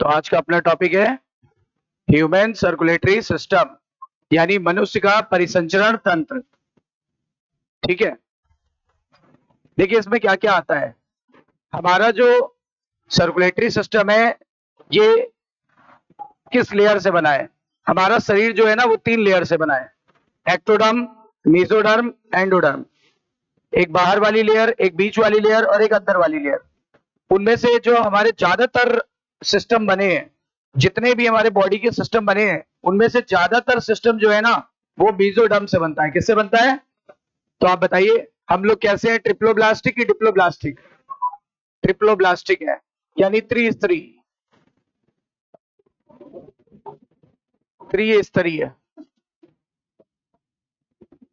आज का अपना टॉपिक है ह्यूमन सर्कुलेटरी सिस्टम, यानी मनुष्य का परिसंचरण तंत्र। ठीक है, देखिए इसमें क्या क्या आता है। हमारा जो सर्कुलेटरी सिस्टम है ये किस लेयर से बना है। हमारा शरीर जो है ना वो 3 लेयर से बना है, एक्टोडर्म, मेसोडर्म, एंडोडर्म। एक बाहर वाली लेयर, एक बीच वाली लेयर और एक अंदर वाली लेयर। उनमें से जो हमारे ज्यादातर सिस्टम बने हैं, जितने भी हमारे बॉडी के सिस्टम बने हैं, उनमें से ज्यादातर सिस्टम जो है ना वो मेसोडर्म से बनता है। किससे बनता है तो आप बताइए, हम लोग कैसे हैं, ट्रिप्लोब्लास्टिक की डिप्लोब्लास्टिक? ट्रिप्लोब्लास्टिक है, यानी त्रिस्तरीय,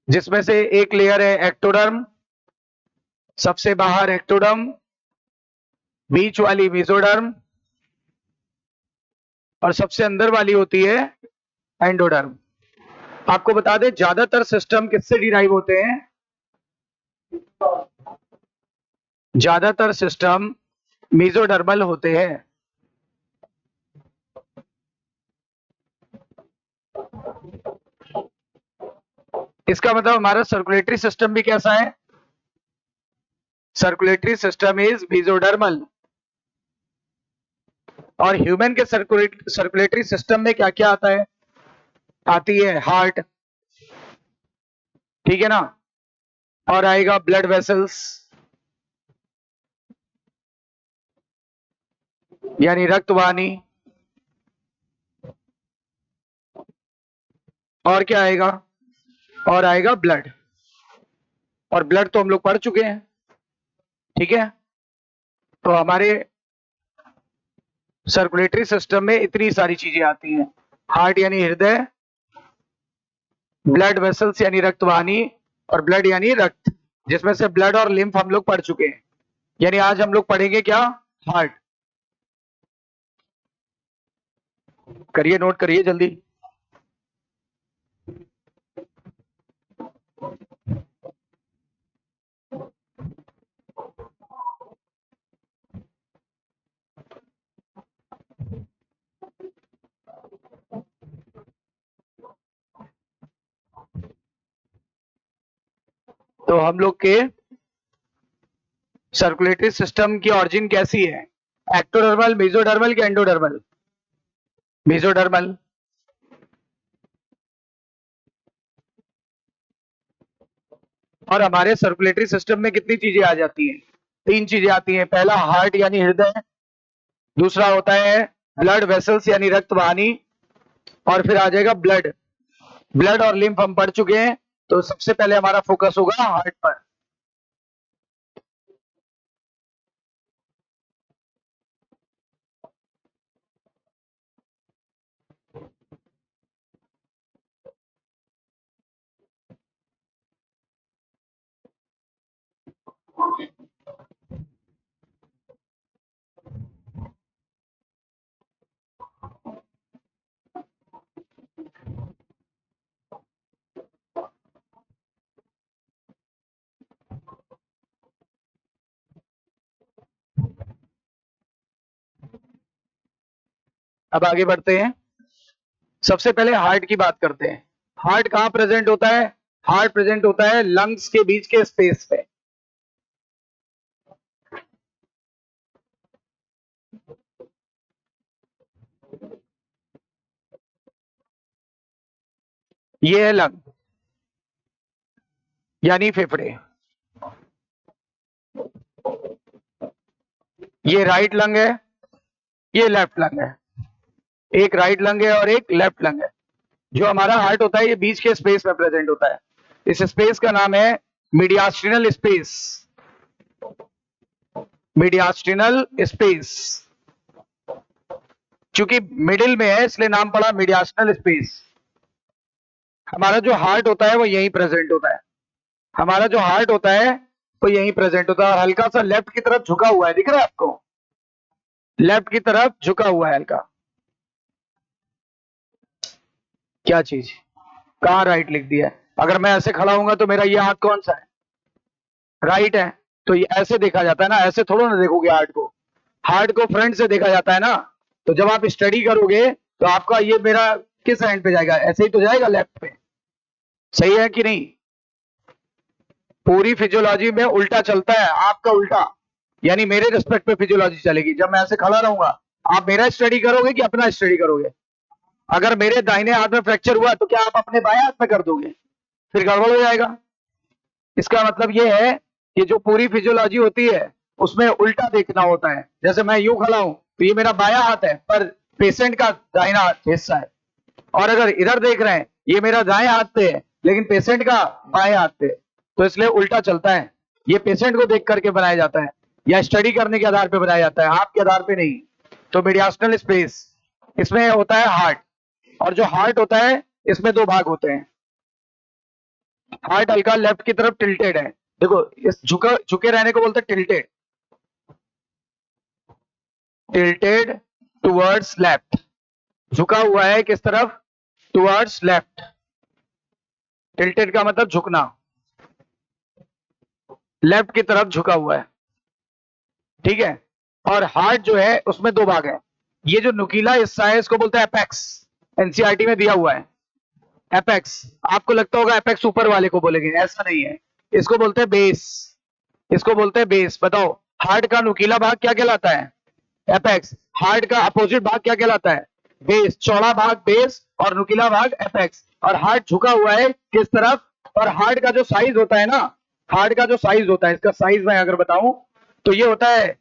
जिसमें से एक लेयर है एक्टोडर्म, सबसे बाहर एक्टोडर्म, बीच वाली मेसोडर्म और सबसे अंदर वाली होती है एंडोडर्म। आपको बता दें ज्यादातर सिस्टम किससे डिराइव होते हैं? ज्यादातर सिस्टम मेसोडर्मल होते हैं। इसका मतलब हमारा सर्कुलेटरी सिस्टम भी कैसा है? Circulatory system is mesodermal. और ह्यूमन के सर्कुलेटरी सिस्टम में क्या क्या आता है? आती है हार्ट, ठीक है ना, और आएगा ब्लड वेसल्स यानी रक्त वाहिनी, और क्या आएगा, और आएगा ब्लड। और ब्लड तो हम लोग पढ़ चुके हैं, ठीक है। तो हमारे सर्कुलेटरी सिस्टम में इतनी सारी चीजें आती हैं, हार्ट यानी हृदय, ब्लड वेसल्स यानी रक्त वाहिनी, और ब्लड यानी रक्त, जिसमें से ब्लड और लिम्फ हम लोग पढ़ चुके हैं। यानी आज हम लोग पढ़ेंगे क्या? हार्ट। करिए, नोट करिए जल्दी। तो हम लोग के सर्कुलेटरी सिस्टम की ऑरिजिन कैसी है? एक्टोडर्मल, मेसोडर्मल या एंडोडर्मल? मेसोडर्मल। और हमारे सर्कुलेटरी सिस्टम में कितनी चीजें आ जाती हैं? 3 चीजें आती हैं। पहला हार्ट यानी हृदय, दूसरा होता है ब्लड वेसल्स यानी रक्त वाहिनी, और फिर आ जाएगा ब्लड। ब्लड और लिम्फ हम पढ़ चुके हैं, तो सबसे पहले हमारा फोकस होगा हार्ट पर। अब आगे बढ़ते हैं, सबसे पहले हार्ट की बात करते हैं। हार्ट कहाँ प्रेजेंट होता है? हार्ट प्रेजेंट होता है लंग्स के बीच के स्पेस पे। ये है लंग यानी फेफड़े। ये राइट लंग है, ये लेफ्ट लंग है। एक राइट लंग है और एक लेफ्ट लंग है। जो हमारा हार्ट होता है ये बीच के स्पेस में प्रेजेंट होता है। इस स्पेस का नाम है मीडियास्टिनल स्पेस। मीडियास्टिनल स्पेस, चूंकि मिडिल में है इसलिए नाम पड़ा मीडियास्टिनल स्पेस। हमारा जो हार्ट होता है वो यहीं प्रेजेंट होता है। हमारा जो हार्ट होता है वो यहीं प्रेजेंट होता है, और हल्का सा लेफ्ट की तरफ झुका हुआ है, दिख रहा है आपको? लेफ्ट की तरफ झुका हुआ है हल्का। क्या चीज? कहाँ राइट लिख दिया है? अगर मैं ऐसे खड़ा हूंगा तो मेरा ये हाथ कौन सा है? राइट है। तो ये ऐसे देखा जाता है ना, ऐसे थोड़ा ना देखोगे हार्ट को। हार्ट को फ्रंट से देखा जाता है ना, तो जब आप स्टडी करोगे तो आपका ये मेरा किस हैंड पे जाएगा, ऐसे ही तो जाएगा लेफ्ट पे, सही है कि नहीं? पूरी फिजियोलॉजी में उल्टा चलता है, आपका उल्टा, यानी मेरे रिस्पेक्ट पे फिजियोलॉजी चलेगी। जब मैं ऐसे खड़ा रहूंगा आप मेरा स्टडी करोगे कि अपना स्टडी करोगे? अगर मेरे दाहिने हाथ में फ्रैक्चर हुआ तो क्या आप अपने बाएं हाथ में कर दोगे? फिर गड़बड़ हो जाएगा। इसका मतलब ये है कि जो पूरी फिजियोलॉजी होती है उसमें उल्टा देखना होता है। जैसे मैं यूं खड़ा हूं तो ये मेरा बायां हाथ है पर पेशेंट का दाहिना हिस्सा है, और अगर इधर देख रहे हैं ये मेरा दाएं हाथ पे है लेकिन पेशेंट का बाएं हाथ पे, तो इसलिए उल्टा चलता है। ये पेशेंट को देख करके बनाया जाता है या स्टडी करने के आधार पे बनाया जाता है, आपके आधार पे नहीं। तो मीडियास्टल स्पेस, इसमें होता है हार्ट, और जो हार्ट होता है इसमें दो भाग होते हैं। हार्ट हल्का लेफ्ट की तरफ टिल्टेड है, देखो इस झुके रहने को बोलते हैं टिल्टेड, टिल्टेड टुवर्ड्स लेफ्ट, झुका हुआ है किस तरफ? Towards left. टिल्टेड का मतलब झुकना, लेफ्ट की तरफ झुका हुआ है, ठीक है। और हार्ट जो है उसमें दो भाग है, ये जो नुकीला हिस्सा है इसको बोलते हैं एपेक्स, एनसीईआरटी में दिया हुआ है एपेक्स। आपको लगता होगा एपेक्स ऊपर वाले को बोलेंगे, ऐसा नहीं है, इसको बोलते हैं बेस, इसको बोलते हैं बेस। बताओ हार्ट का नुकीला भाग क्या कहलाता है? एपेक्स। हार्ट का अपोजिट भाग क्या कहलाता है? बेस। चौड़ा भाग बेस और नुकीला भाग एपेक्स। और हार्ट झुका हुआ है किस तरफ? और हार्ट का जो साइज होता है ना, हार्ट का जो साइज होता है, इसका साइज मैं अगर बताऊं तो ये होता है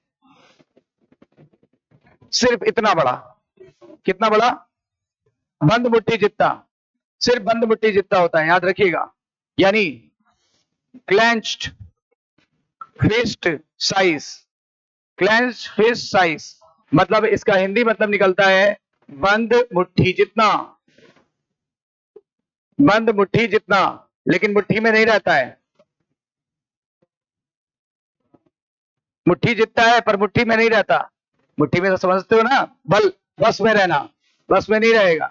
सिर्फ इतना बड़ा। कितना बड़ा? बंद मुट्ठी जितना, सिर्फ बंद मुट्ठी जितना होता है, याद रखिएगा। यानी clenched fist size, clenched fist size मतलब इसका हिंदी मतलब निकलता है बंद मुट्ठी जितना, बंद मुट्ठी जितना, लेकिन मुट्ठी में नहीं रहता है। मुट्ठी जितना है पर मुट्ठी में नहीं रहता। मुट्ठी में तो समझते हो ना, बल, बस में रहना, बस में नहीं रहेगा,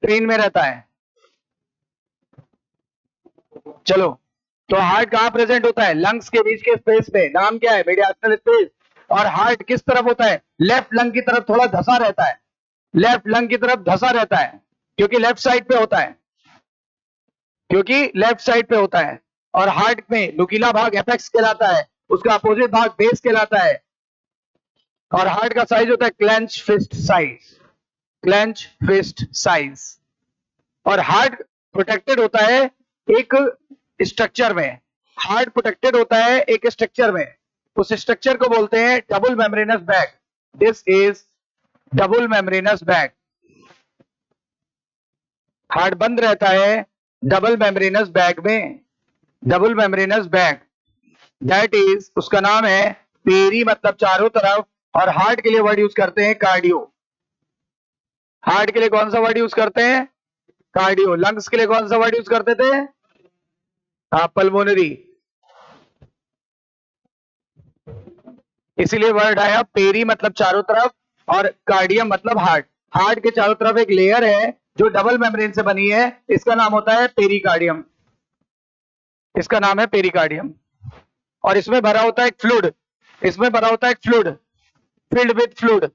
ट्रेन में रहता है। चलो, तो हार्ट कहां प्रेजेंट होता है? लंग्स के बीच के स्पेस में, नाम क्या है? मीडियास्टल स्पेस। और हार्ट किस तरफ होता है? लेफ्ट लंग की तरफ थोड़ा धसा रहता है, लेफ्ट लंग की तरफ धसा रहता है, क्योंकि लेफ्ट साइड पे होता है, क्योंकि लेफ्ट साइड पे होता है। और हार्ट में नुकीला भाग एपेक्स कहलाता है, उसका अपोजिट भाग बेस कहलाता है। और हार्ट का साइज होता है clench fist size, clench fist size. और हार्ट प्रोटेक्टेड होता है एक स्ट्रक्चर में, हार्ट प्रोटेक्टेड होता है एक स्ट्रक्चर में, उस स्ट्रक्चर को बोलते हैं double membranous bag. This is double membranous bag. Heart बंद रहता है डबल मेम्ब्रेनस बैग में, double membranous bag, that is, उसका नाम है पेरी मतलब चारों तरफ। और हार्ट के लिए वर्ड यूज करते हैं कार्डियो। हार्ट के लिए कौन सा वर्ड यूज करते हैं? कार्डियो। लंग्स के लिए कौन सा वर्ड यूज करते थे? हाँ, पल्मोनरी। इसीलिए वर्ड आया पेरी मतलब चारों तरफ और कार्डियम मतलब हार्ट। हार्ट के चारों तरफ एक लेयर है जो डबल मेम्ब्रेन से बनी है, इसका नाम होता है पेरिकार्डियम, इसका नाम है पेरिकार्डियम। और इसमें भरा होता है एक फ्लूइड, इसमें भरा होता है एक fluid, filled with fluid.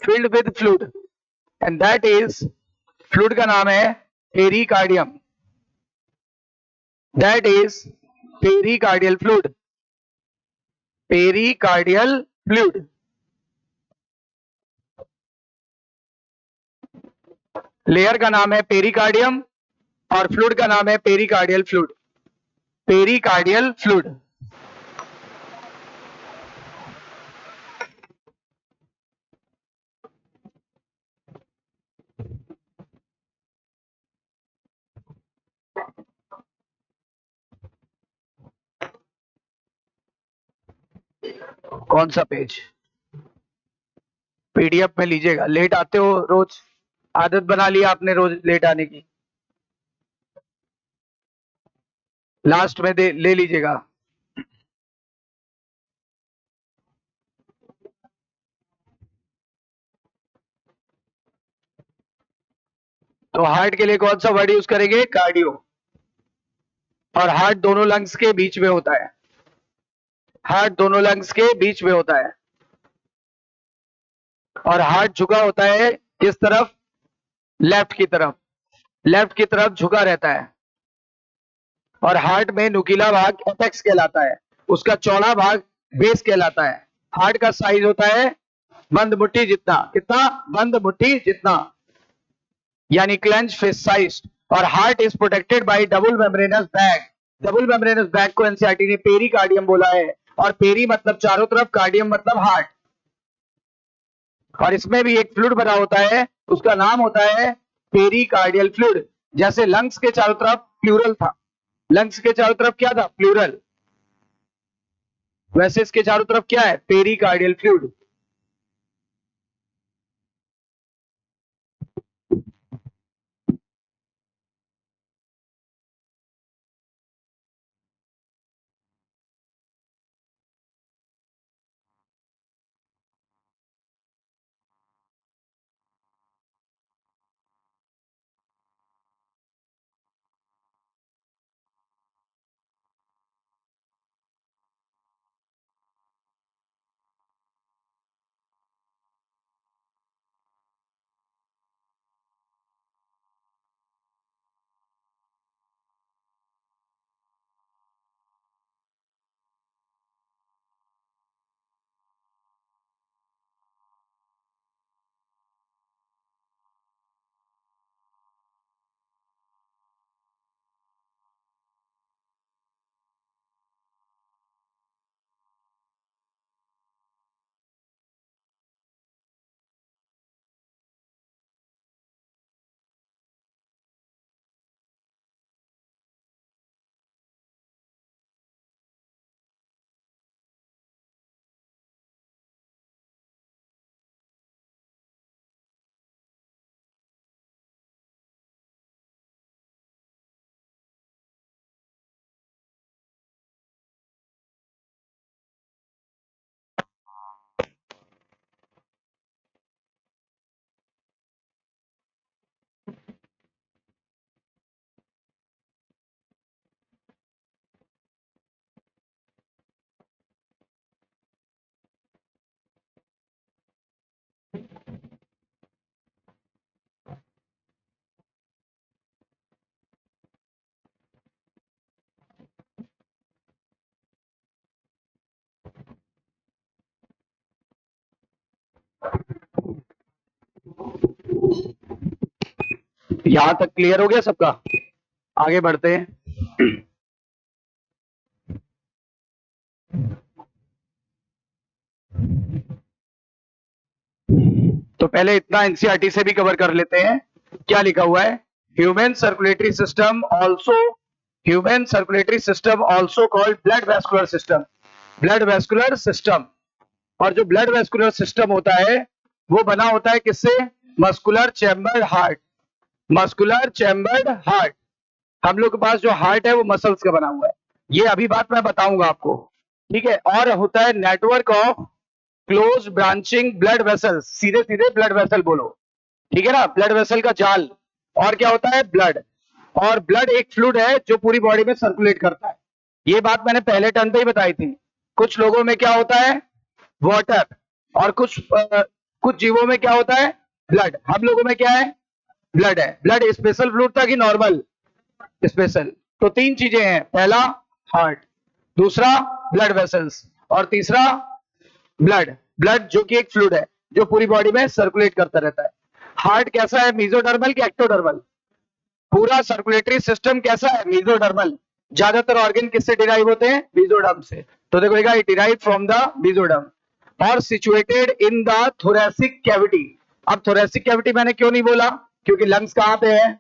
Filled with fluid, and that is, fluid का नाम है pericardium, that is pericardial fluid, pericardial fluid. Layer का नाम है पेरिकार्डियम और फ्लूइड का नाम है पेरिकार्डियल फ्लूइड, पेरिकार्डियल फ्लूइड। कौन सा पेज? पीडीएफ में लीजिएगा। लेट आते हो रोज, आदत बना लिया आपने रोज लेट आने की, लास्ट में ले लीजिएगा। तो हार्ट के लिए कौन सा वर्ड यूज करेंगे? कार्डियो। और हार्ट दोनों लंग्स के बीच में होता है, हार्ट दोनों लंग्स के बीच में होता है। और हार्ट झुका होता है किस तरफ? लेफ्ट की तरफ, लेफ्ट की तरफ झुका रहता है। और हार्ट में नुकीला भाग एपेक्स कहलाता है, उसका चौड़ा भाग बेस कहलाता है। हार्ट का साइज होता है बंद मुट्ठी जितना, कितना? बंद मुट्ठी जितना, यानी क्लेंच फिस्ट साइज। और heart is protected by double membranous bag. Double membranous bag को एनसीईआरटी ने पेरिकार्डियम बोला है, और पेरी मतलब चारों तरफ, कार्डियम मतलब हार्ट। और इसमें भी एक फ्लूइड बना होता है, उसका नाम होता है पेरिकार्डियल फ्लूइड। जैसे लंग्स के चारों तरफ प्लूरल था, लंग्स के चारों तरफ क्या था? प्लूरल। वैसे इसके चारों तरफ क्या है? Pericardial fluid. यहां तक क्लियर हो गया सबका? आगे बढ़ते हैं। तो पहले इतना एनसीईआरटी से भी कवर कर लेते हैं। क्या लिखा हुआ है? Human circulatory system also, human circulatory system also called blood vascular system. Blood vascular system. और जो ब्लड वेस्कुलर सिस्टम होता है वो बना होता है किससे? Muscular chambered heart. Muscular chambered heart. हम लोग के पास जो हार्ट है वो मसल्स का बना हुआ है, ये अभी बात मैं बताऊंगा आपको, ठीक है। और होता है network of close branching blood vessels, सीधे सीधे ब्लड वेसल बोलो, ठीक है ना, ब्लड वेसल का जाल। और क्या होता है? ब्लड। और ब्लड एक फ्लूइड है जो पूरी बॉडी में सर्कुलेट करता है। ये बात मैंने पहले टर्न पे ही बताई थी। कुछ लोगों में क्या होता है? वाटर। और कुछ जीवों में क्या होता है? ब्लड। हम लोगों में क्या है? ब्लड है। ब्लड स्पेशल फ्लूइड था कि नॉर्मल? स्पेशल। तो तीन चीजें हैं, पहला हार्ट, दूसरा ब्लड वेसल्स, और तीसरा ब्लड। ब्लड जो कि एक फ्लूइड है जो पूरी बॉडी में सर्कुलेट करता रहता है। हार्ट कैसा है? मेसोडर्मल कि एक्टोडर्मल? पूरा सर्कुलेटरी सिस्टम कैसा है? मेसोडर्मल। ज्यादातर ऑर्गन किससे डिराइव होते हैं? मेसोडर्म से। तो देखो it derive from the mesoderm और situated in the thoracic cavity. अब थोरेसिक कैविटी मैंने क्यों नहीं बोला? क्योंकि लंग्स कहां पे है?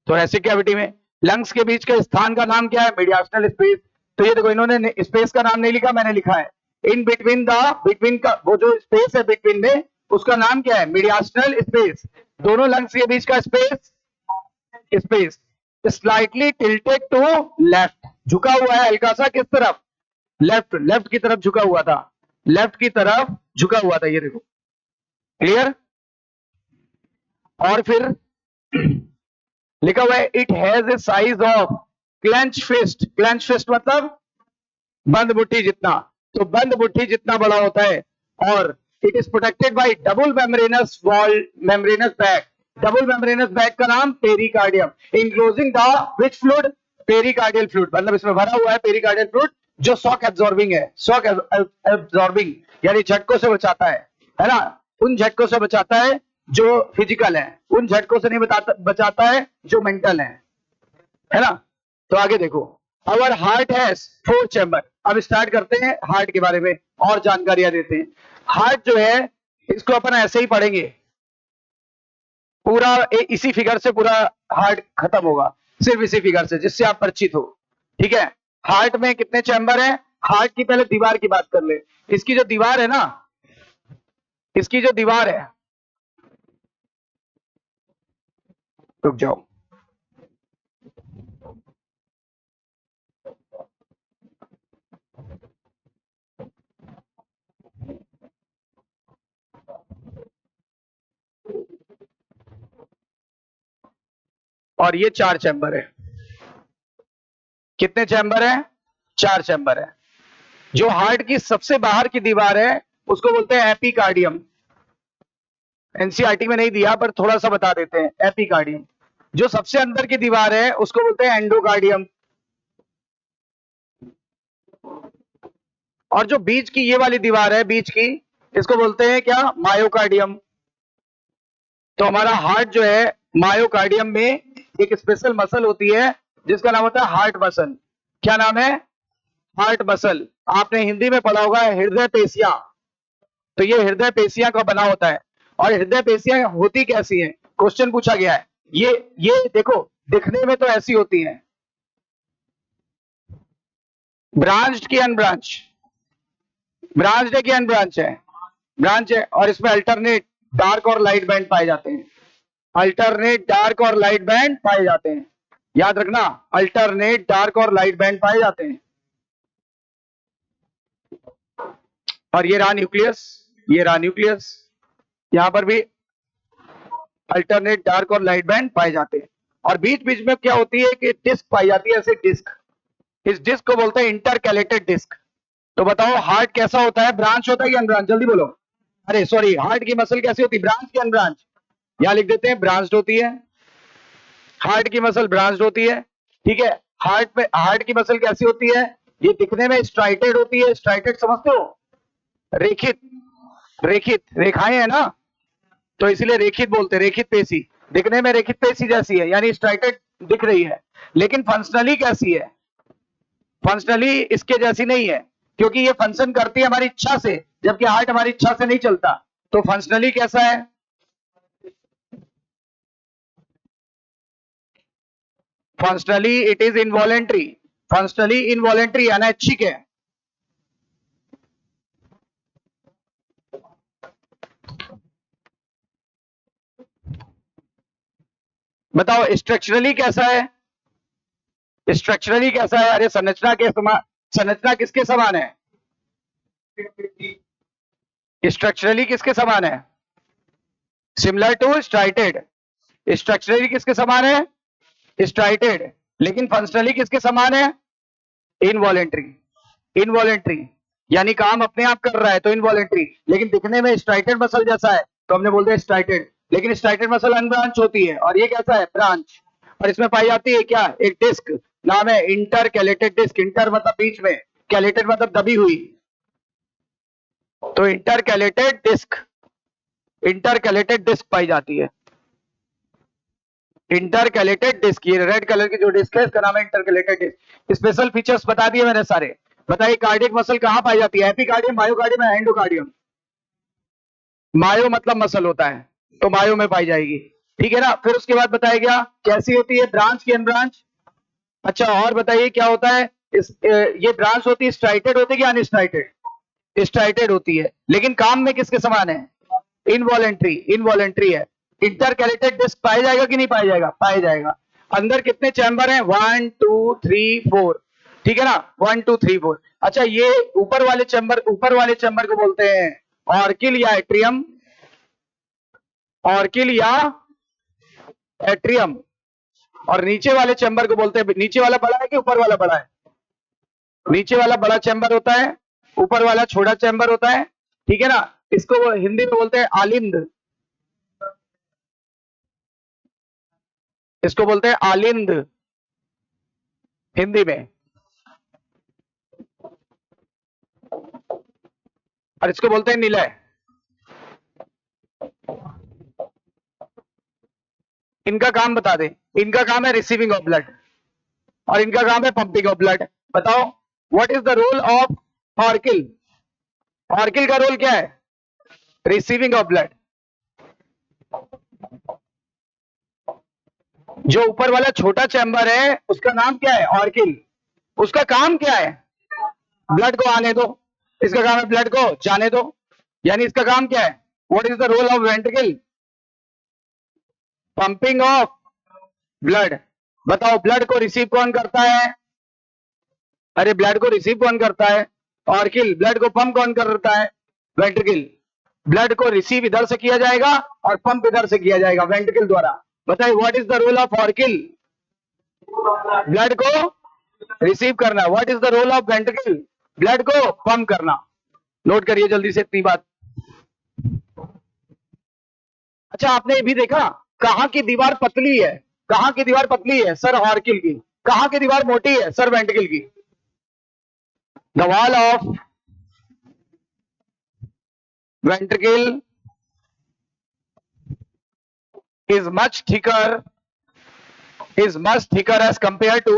थोरेसिक कैविटी में। लंग्स के बीच के स्थान का नाम क्या है? मीडियास्टल स्पेस। तो ये देखो इन्होंने स्पेस का नाम नहीं लिखा, मैंने लिखा है इन बिटवीन द, बिटवीन का वो जो स्पेस है बिटवीन में उसका नाम क्या है? मीडियास्टल स्पेस। दोनों लंग्स के बीच का space, space slightly tilted to left, झुका हुआ है हल्का सा, किस तरफ? लेफ्ट, लेफ्ट की तरफ झुका हुआ था, लेफ्ट की तरफ झुका हुआ था, ये देखो, क्लियर। और फिर लिखा हुआ है it has a size of clench fist मतलब बंद मुट्ठी जितना, तो बंद मुट्ठी जितना बड़ा होता है, और it is protected by double membranous wall membranes bag. Double membranous bag का नाम pericardium, enclosing the which fluid, pericardial fluid, मतलब इसमें भरा हुआ है पेरिकार्डियल फ्लूइड जो शॉक एब्जॉर्बिंग है, शॉक एब्जॉर्बिंग यानी झटकों से बचाता है ना, उन झटकों से बचाता है जो फिजिकल है, उन झटकों से नहीं बचाता है जो मेंटल है ना। तो आगे देखो, अवर हार्ट हैज 4 चैम्बर। अब स्टार्ट करते हैं हार्ट के बारे में और जानकारियां देते हैं। हार्ट जो है इसको अपन ऐसे ही पढ़ेंगे, पूरा इसी फिगर से पूरा हार्ट खत्म होगा, सिर्फ इसी फिगर से, जिससे आप परिचित हो। ठीक है, हार्ट में कितने चैम्बर हैं? हार्ट की पहले दीवार की बात कर ले। इसकी जो दीवार है ना, इसकी जो दीवार है, रुक जाओ, और ये 4 चैम्बर है। कितने चैम्बर है? 4 चैम्बर है। जो हार्ट की सबसे बाहर की दीवार है उसको बोलते हैं एपिकार्डियम। एनसीईआरटी में नहीं दिया पर थोड़ा सा बता देते हैं, एपिकार्डियम। जो सबसे अंदर की दीवार है उसको बोलते हैं एंडोकार्डियम, और जो बीच की ये वाली दीवार है बीच की, इसको बोलते हैं क्या? मायोकार्डियम। तो हमारा हार्ट जो है, मायोकार्डियम में एक स्पेशल मसल होती है जिसका नाम होता है हार्ट मसल। क्या नाम है? Heart muscle. आपने हिंदी में पढ़ा होगा हृदय पेशियां, तो ये हृदय पेशियां का बना होता है। और हृदय पेशियां होती कैसी हैं? क्वेश्चन पूछा गया है। ये देखो, दिखने में तो ऐसी होती हैं, ब्रांच्ड की अनब्रांच, ब्रांच्ड है कि अनब्रांच है? ब्रांच है, और इसमें अल्टरनेट डार्क और लाइट बैंड पाए जाते हैं। अल्टरनेट डार्क और लाइट बैंड पाए जाते हैं, याद रखना, अल्टरनेट डार्क और लाइट बैंड पाए जाते हैं। और ये रहा न्यूक्लियस, ये रहा न्यूक्लियस, यहां पर भी अल्टरनेट डार्क और लाइट बैंड पाए जाते हैं। और बीच बीच में क्या होती है कि डिस्क पाई जाती है, ऐसे डिस्क। इस डिस्क को बोलते हैं इंटरकैलेटेड डिस्क। तो बताओ हार्ट कैसा होता है? ब्रांच होता है कि अनब्रांच? जल्दी बोलो। अरे सॉरी, हार्ट की मसल कैसी होती है? ब्रांच की अनब्रांच? यहां लिख देते हैं ब्रांच्ड होती है, हार्ट की मसल ब्रांच्ड होती है। ठीक है, हार्ट की मसल कैसी होती है? ये दिखने में स्ट्राइटेड होती है। स्ट्राइटेड समझते हो? रेखित, रेखित रेखाएं है ना, तो इसलिए रेखित बोलते हैं, रेखित पेशी। दिखने में रेखित पेशी जैसी है, यानी स्ट्राइटेड दिख रही है। लेकिन फंक्शनली कैसी है? फंक्शनली इसके जैसी नहीं है, क्योंकि ये फंक्शन करती है हमारी इच्छा से, जबकि हार्ट हमारी इच्छा से नहीं चलता। तो फंक्शनली कैसा है? Functionally it is involuntary, functionally involuntary अनैच्छिक है। बताओ स्ट्रक्चरली कैसा है? स्ट्रक्चरली कैसा है? अरे संरचना के समान, संरचना किसके समान है? स्ट्रक्चरली किसके समान है? Similar to striated. स्ट्रक्चरली किसके समान है? स्ट्राइटेड। लेकिन फंक्शनली किसके समान है? इनवॉलेंट्री। इनवॉलेंट्री यानी काम अपने आप कर रहा है तो इनवॉलेंट्री, लेकिन दिखने में स्ट्राइटेड मसल जैसा है तो हमने बोलते हैं स्ट्राइटेड। लेकिन स्ट्राइटेड मसल अनब्रांच होती है, और ये कैसा है? ब्रांच। और इसमें पाई जाती है क्या? एक डिस्क, नाम है इंटरकैलेटेड डिस्क। इंटर मतलब बीच में, कैलेटेड मतलब दबी हुई, तो इंटरकैलेटेड डिस्क, इंटरकैलेटेड डिस्क पाई जाती है। इंटरकैलेटेड डिस्क, ये रेड कलर की जो डिस्क है इसका नाम है इंटरकैलेटेड डिस्क। स्पेशल फीचर्स बता दिए मैंने सारे। बताइए कार्डियक मसल कहां पाई जाती है? Epicardium, myocardium, endocardium? मायो मतलब मसल होता है, तो मायो में पाई जाएगी। ठीक है ना। फिर उसके बाद बताया गया कैसी होती है? ब्रांच की अनब्रांच। अच्छा, और बताइए क्या होता है? ये ब्रांच होती है, स्ट्राइटेड होती है कि अनस्ट्राइटेड? स्ट्राइटेड होती है, लेकिन काम में किसके समान है? इनवॉलेंट्री, इनवॉलेंट्री है। इंटरकैलेटेड डिस्क पाया जाएगा कि नहीं पाया जाएगा? पाया जाएगा। अंदर कितने चैम्बर हैं? 1 2 3 4। ठीक है ना, 1 2 3 4। अच्छा, ये ऊपर वाले चैम्बर, ऊपर वाले चैम्बर को बोलते हैं ऑर्किल या एट्रियम, ऑर्किल या एट्रियम। और नीचे वाले चैम्बर को बोलते हैं, नीचे वाला बड़ा है कि ऊपर वाला बड़ा है? नीचे वाला बड़ा चैम्बर होता है, ऊपर वाला छोटा चैम्बर होता है, ठीक है ना। इसको वो हिंदी में बोलते हैं आलिंद, इसको बोलते हैं आलिंद हिंदी में, और इसको बोलते हैं निलय। इनका काम बता दे। इनका काम है रिसीविंग ऑफ ब्लड और इनका काम है पंपिंग ऑफ ब्लड। बताओ what is the role of auricle? Auricle का रोल क्या है? Receiving of blood. जो ऊपर वाला छोटा चैम्बर है उसका नाम क्या है? ऑर्किल। उसका काम क्या है? ब्लड को आने दो। इसका काम है ब्लड को जाने दो। यानी इसका काम क्या है? What is the role of ventricle? Pumping of blood. बताओ ब्लड को रिसीव कौन करता है? अरे ब्लड को रिसीव कौन करता है? ऑर्किल। ब्लड को पंप कौन करता है? वेंट्रिकल। ब्लड को रिसीव इधर से किया जाएगा और पंप इधर से किया जाएगा वेंट्रिकल द्वारा। बताइए what is the role of auricle? Blood को रिसीव करना। What is the role of ventricle? Blood को पंप करना। नोट करिए जल्दी से इतनी बात। अच्छा आपने ये भी देखा कहां की दीवार पतली है? कहां की दीवार पतली है? सर ऑर्किल की। कहां की दीवार मोटी है? सर वेंट्रिकल की। The wall of ventricle is much thicker, is much thicker as compared to,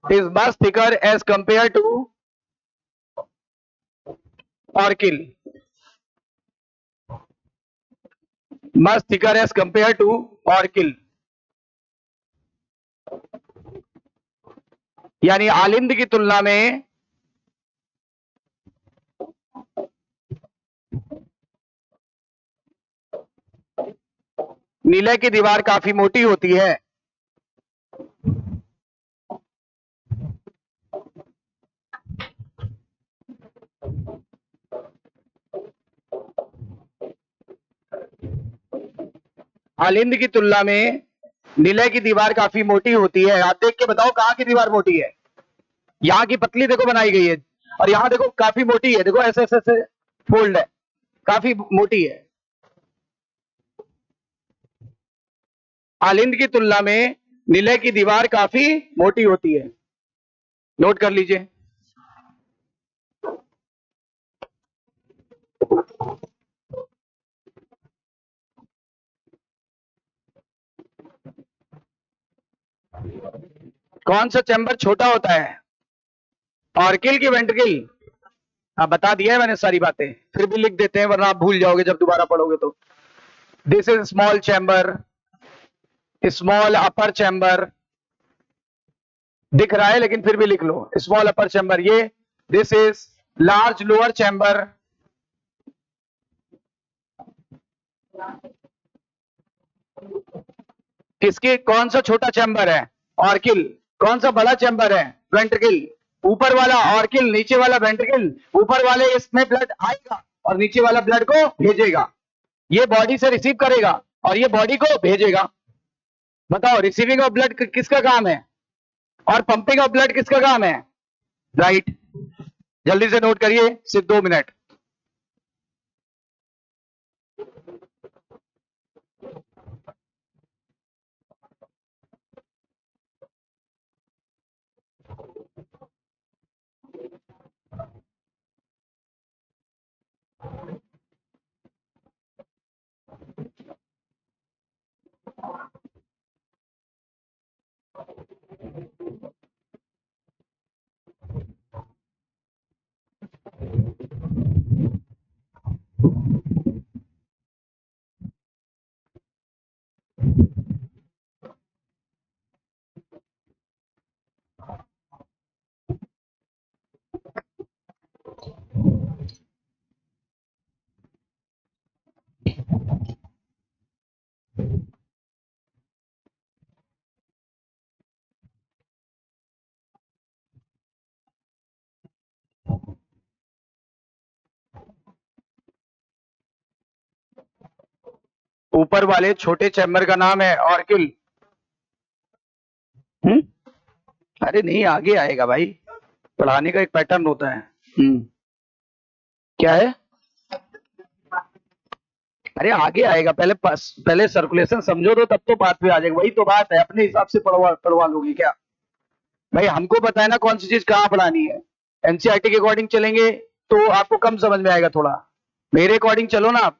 is much thicker as compared to orchil, much thicker as compared to orchil. यानी आलिंद की तुलना में नीले की दीवार काफी मोटी होती है। आलिंद की तुलना में नीले की दीवार काफी मोटी होती है। आप देख के बताओ कहां की दीवार मोटी है? यहाँ की पतली देखो बनाई गई है और यहाँ देखो काफी मोटी है। देखो ऐसे ऐसे ऐसे फोल्ड है, काफी मोटी है। आलिंद की तुलना में नीले की दीवार काफी मोटी होती है। नोट कर लीजिए। कौन सा चैम्बर छोटा होता है? ऑर्किल की वेंट्रिकल? हाँ बता दिया है मैंने सारी बातें, फिर भी लिख देते हैं वरना आप भूल जाओगे जब दोबारा पढ़ोगे तो। This is small chamber, small upper chamber. दिख रहा है लेकिन फिर भी लिख लो स्मॉल अपर चैम्बर। ये this is large lower chamber. किसकी कौन सा छोटा चैम्बर है? ऑर्किल। कौन सा बड़ा चैम्बर है? वेंट्रिकल। ऊपर वाला ऑर्किल, नीचे वाला वेंट्रिकल। ऊपर वाले इसमें ब्लड आएगा और नीचे वाला ब्लड को भेजेगा। ये बॉडी से रिसीव करेगा और ये बॉडी को भेजेगा। बताओ रिसीविंग ऑफ ब्लड किसका काम है और पंपिंग ऑफ ब्लड किसका काम है? राइट। जल्दी से नोट करिए, सिर्फ 2 मिनट। ऊपर वाले छोटे चैम्बर का नाम है ऑर्किल। अरे नहीं, आगे आएगा भाई, पढ़ाने का एक पैटर्न होता है। क्या है? अरे आगे आएगा, पहले सर्कुलेशन समझो तो तब तो बात पे आ जाएगा। वही तो बात है, अपने हिसाब से पढ़वा लोगे क्या भाई? हमको पता है ना कौन सी चीज कहाँ पढ़ानी है। एनसीईआरटी के अकॉर्डिंग चलेंगे तो आपको कम समझ में आएगा थोड़ा, मेरे अकॉर्डिंग चलो ना आप।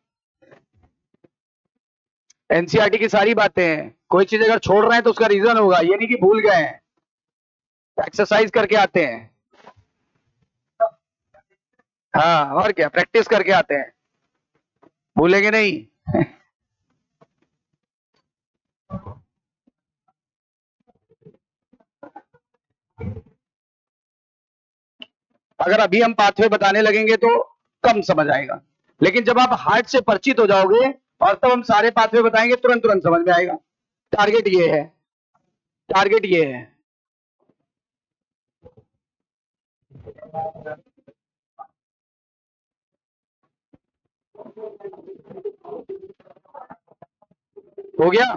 एनसीईआरटी की सारी बातें हैं, कोई चीज अगर छोड़ रहे हैं तो उसका रीजन होगा, ये नहीं कि भूल गए हैं, एक्सरसाइज करके आते हैं। हाँ और क्या, प्रैक्टिस करके आते हैं, भूलेंगे नहीं। अगर अभी हम पाथवे बताने लगेंगे तो कम समझ आएगा, लेकिन जब आप हार्ट से परिचित हो जाओगे और तब हम सारे पाथवे बताएंगे, तुरंत तुरंत समझ में आएगा। टारगेट ये है, टारगेट ये है। हो गया?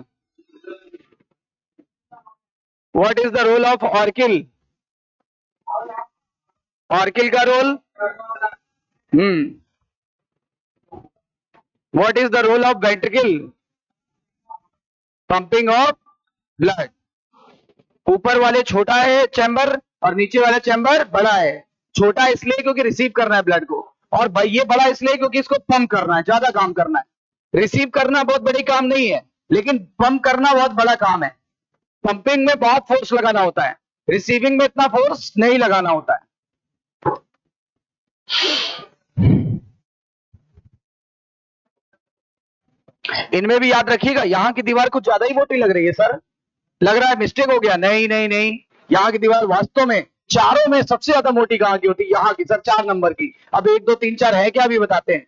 What is the role of auricle? Auricle का role, what is the role of ventricle? Pumping of blood. ऊपर वाले छोटा है चैम्बर और नीचे वाला चैम्बर बड़ा है। छोटा इसलिए क्योंकि रिसीव करना है ब्लड को, और भाई ये बड़ा इसलिए क्योंकि इसको पंप करना है, ज्यादा काम करना है। रिसीव करना बहुत बड़ी काम नहीं है, लेकिन पंप करना बहुत बड़ा काम है। पंपिंग में बहुत फोर्स लगाना होता है, रिसीविंग में इतना फोर्स नहीं लगाना होता है। इनमें भी याद रखिएगा, यहाँ की दीवार कुछ ज्यादा ही मोटी लग रही है सर, लग रहा है मिस्टेक हो गया। नहीं नहीं नहीं, यहाँ की दीवार वास्तव में चारों में सबसे ज्यादा मोटी कहाँ की होती है? यहाँ की सर, 4 नंबर की। अब 1 2 3 4 है क्या, अभी बताते हैं।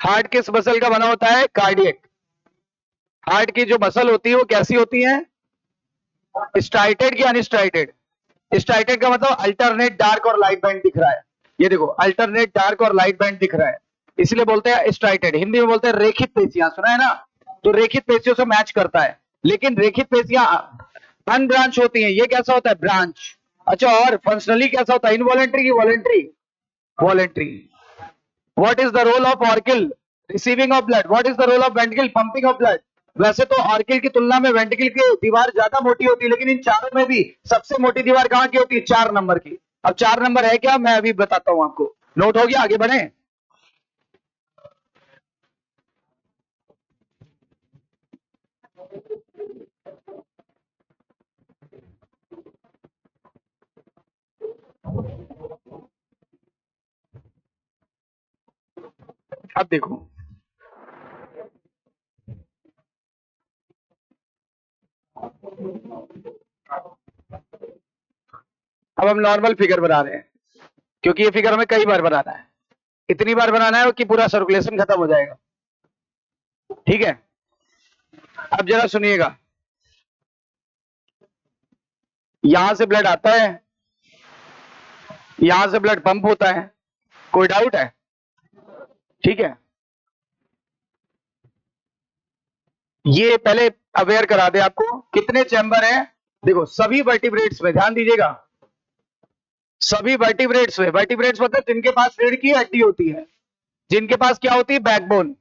हार्ट किस मसल का बना होता है? कार्डियक। हार्ट की जो मसल होती है वो कैसी होती है? स्ट्राइटेड की अनस्ट्राइटेड? स्ट्राइटेड का मतलब अल्टरनेट डार्क और लाइट बैंड दिख रहा है। ये देखो, अल्टरनेट डार्क और लाइट बैंड दिख रहा है, इसलिए बोलते हैं स्ट्राइटेड। हिंदी में बोलते हैं रेखित पेशियां, सुना है ना? तो रेखित पेशियों से मैच करता है, लेकिन रेखित पेशियां अनब्रांच होती हैं, ये कैसा होता है? ब्रांच। अच्छा, और फंक्शनली कैसा होता है? इनवॉलेंट्री की voluntary? Voluntary. What is the role of auricle? Receiving of blood. What is the role of ventricle? Pumping of blood. वैसे तो ऑर्किल की तुलना में वेंट्रिकल की दीवार ज्यादा मोटी होती है, लेकिन इन चारों में भी सबसे मोटी दीवार कहाँ की होती है? 4 नंबर की। अब 4 नंबर है क्या, मैं अभी बताता हूं आपको। नोट हो गया? आगे बढ़े। अब देखो, अब हम नॉर्मल फिगर बना रहे हैं, क्योंकि ये फिगर हमें कई बार बनाना है। इतनी बार बनाना है कि पूरा सर्कुलेशन खत्म हो जाएगा। ठीक है, अब जरा सुनिएगा। यहां से ब्लड आता है, यहां से ब्लड पंप होता है, कोई डाउट है? ठीक है, ये पहले अवेयर करा दे आपको कितने चैम्बर हैं। देखो, सभी वर्टिब्रेट्स में ध्यान दीजिएगा, सभी वर्टिब्रेट्स में, वर्टिब्रेट्स मतलब जिनके पास रीढ़ की हड्डी होती है, जिनके पास क्या होती है? बैकबोन।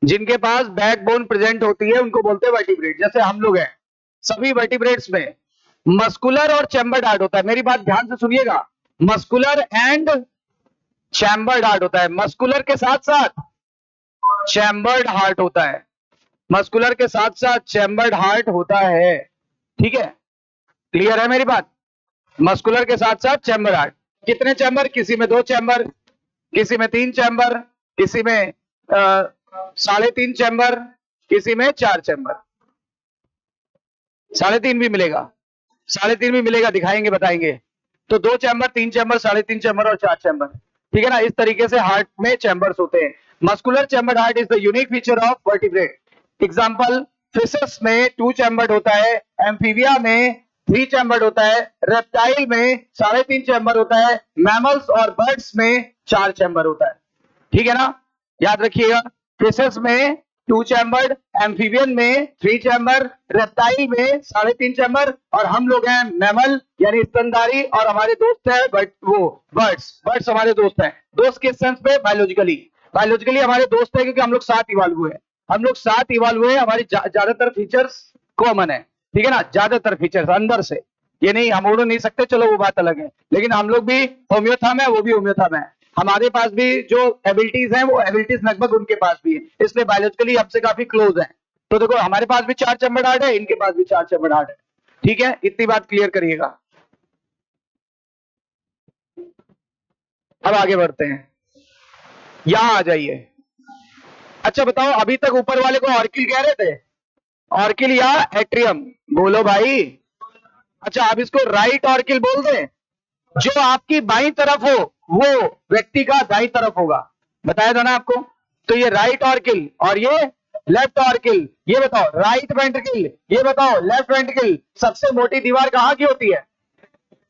जिनके पास बैकबोन प्रेजेंट होती है उनको बोलते हैं वर्टिब्रेट, जैसे हम लोग हैं। सभी वर्टिब्रेट्स में मस्कुलर और चैम्बर्ड हार्ट होता है। मेरी बात ध्यान से सुनिएगा, मस्कुलर एंड चैम्बर्ड हार्ट होता है। मस्कुलर के साथ साथ चैम्बर्ड हार्ट होता है, मस्कुलर के साथ साथ चैम्बर्ड हार्ट होता है। ठीक है, क्लियर है मेरी बात? मस्कुलर के साथ साथ चैम्बर हार्ट। कितने चैम्बर? किसी में 2 चैम्बर, किसी में 3 चैम्बर, किसी में 3.5 चैम्बर, किसी में 4 चैम्बर। 3.5 भी मिलेगा, 3.5 भी मिलेगा, दिखाएंगे बताएंगे। तो 2 चैम्बर, 3 चैम्बर, 3.5 चैम्बर और 4 चैम्बर। ठीक है ना? इस तरीके से हार्ट में चैम्बर्स होते हैं। Muscular chamber heart is the unique feature of vertebrate. Example, fishes में 2 चैम्बर्ड होता है, एम्फीबिया में 3 चैम्बर्ड होता है, रेप्टाइल में 3.5 चैम्बर होता है, मैमल्स और बर्ड्स में 4 चैम्बर होता है। ठीक है ना, याद रखिएगा। फिशेस में 2 चैम्बर्ड, एम्फीबियन में 3 चैम्बर, रेप्टाइल में 3.5 चैम्बर, और हम लोग हैं मैमल यानी स्तनधारी, और हमारे दोस्त है बर्ड्स हमारे दोस्त हैं। दोस्त किस सेंस पे? बायोलॉजिकली हमारे दोस्त है क्योंकि हम लोग साथ इवॉल्व हुए हैं। हमारी ज्यादातर फीचर्स कॉमन है। ठीक है ना, ज्यादातर फीचर्स अंदर से, ये नहीं हम उड़ नहीं सकते, चलो वो बात अलग है, लेकिन हम लोग भी होम्योथर्म है, वो भी होम्योथर्म है। हमारे पास भी जो एबिलिटीज हैं वो एबिलिटीज लगभग उनके पास भी है, इसलिए बायोलॉजिकली हमसे काफी क्लोज है। तो देखो हमारे पास भी 4 चैम्बर्ड हार्ट है, इनके पास भी 4 चैम्बर्ड हार्ट है। ठीक है, इतनी बात क्लियर करिएगा। अब आगे बढ़ते हैं, यहां आ जाइए। अच्छा बताओ, अभी तक ऊपर वाले को ऑर्किल कह रहे थे, ऑर्किल या एट्रियम? बोलो भाई। अच्छा, अब इसको राइट ऑर्किल बोल दे। जो आपकी बाईं तरफ हो वो व्यक्ति का दाईं तरफ होगा, बताया था ना आपको। तो ये राइट ऑर्किल और ये लेफ्ट ऑर्किल। ये बताओ राइट वेंट्रिकल, ये बताओ लेफ्ट वेंट्रिकल, सबसे मोटी दीवार कहां की होती है?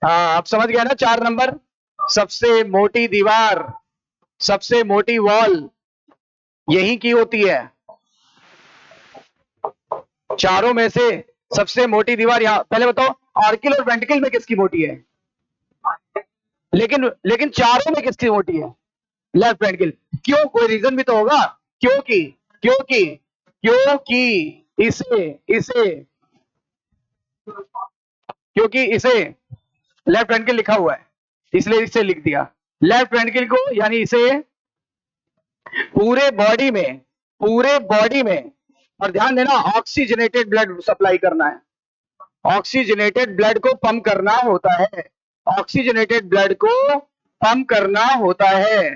हाँ आप समझ गया ना, 4 नंबर। सबसे मोटी दीवार, सबसे मोटी वॉल यही की होती है। चारों में से सबसे मोटी दीवार यहां। पहले बताओ ऑर्किल और वेंट्रिकल में किसकी मोटी है? लेकिन चारों में किसकी मोटी है? Left ventricle. क्यों? कोई रीजन भी तो होगा। क्योंकि क्योंकि क्योंकि इसे इसे क्योंकि इसे लेफ्ट वेंट्रिकल लिखा हुआ है, इसलिए इसे लिख दिया लेफ्ट वेंट्रिकल को। यानी इसे पूरे बॉडी में और ध्यान देना ऑक्सीजनेटेड ब्लड सप्लाई करना है। ऑक्सीजनेटेड ब्लड को पंप करना होता है, ऑक्सीजनेटेड ब्लड को पंप करना होता है,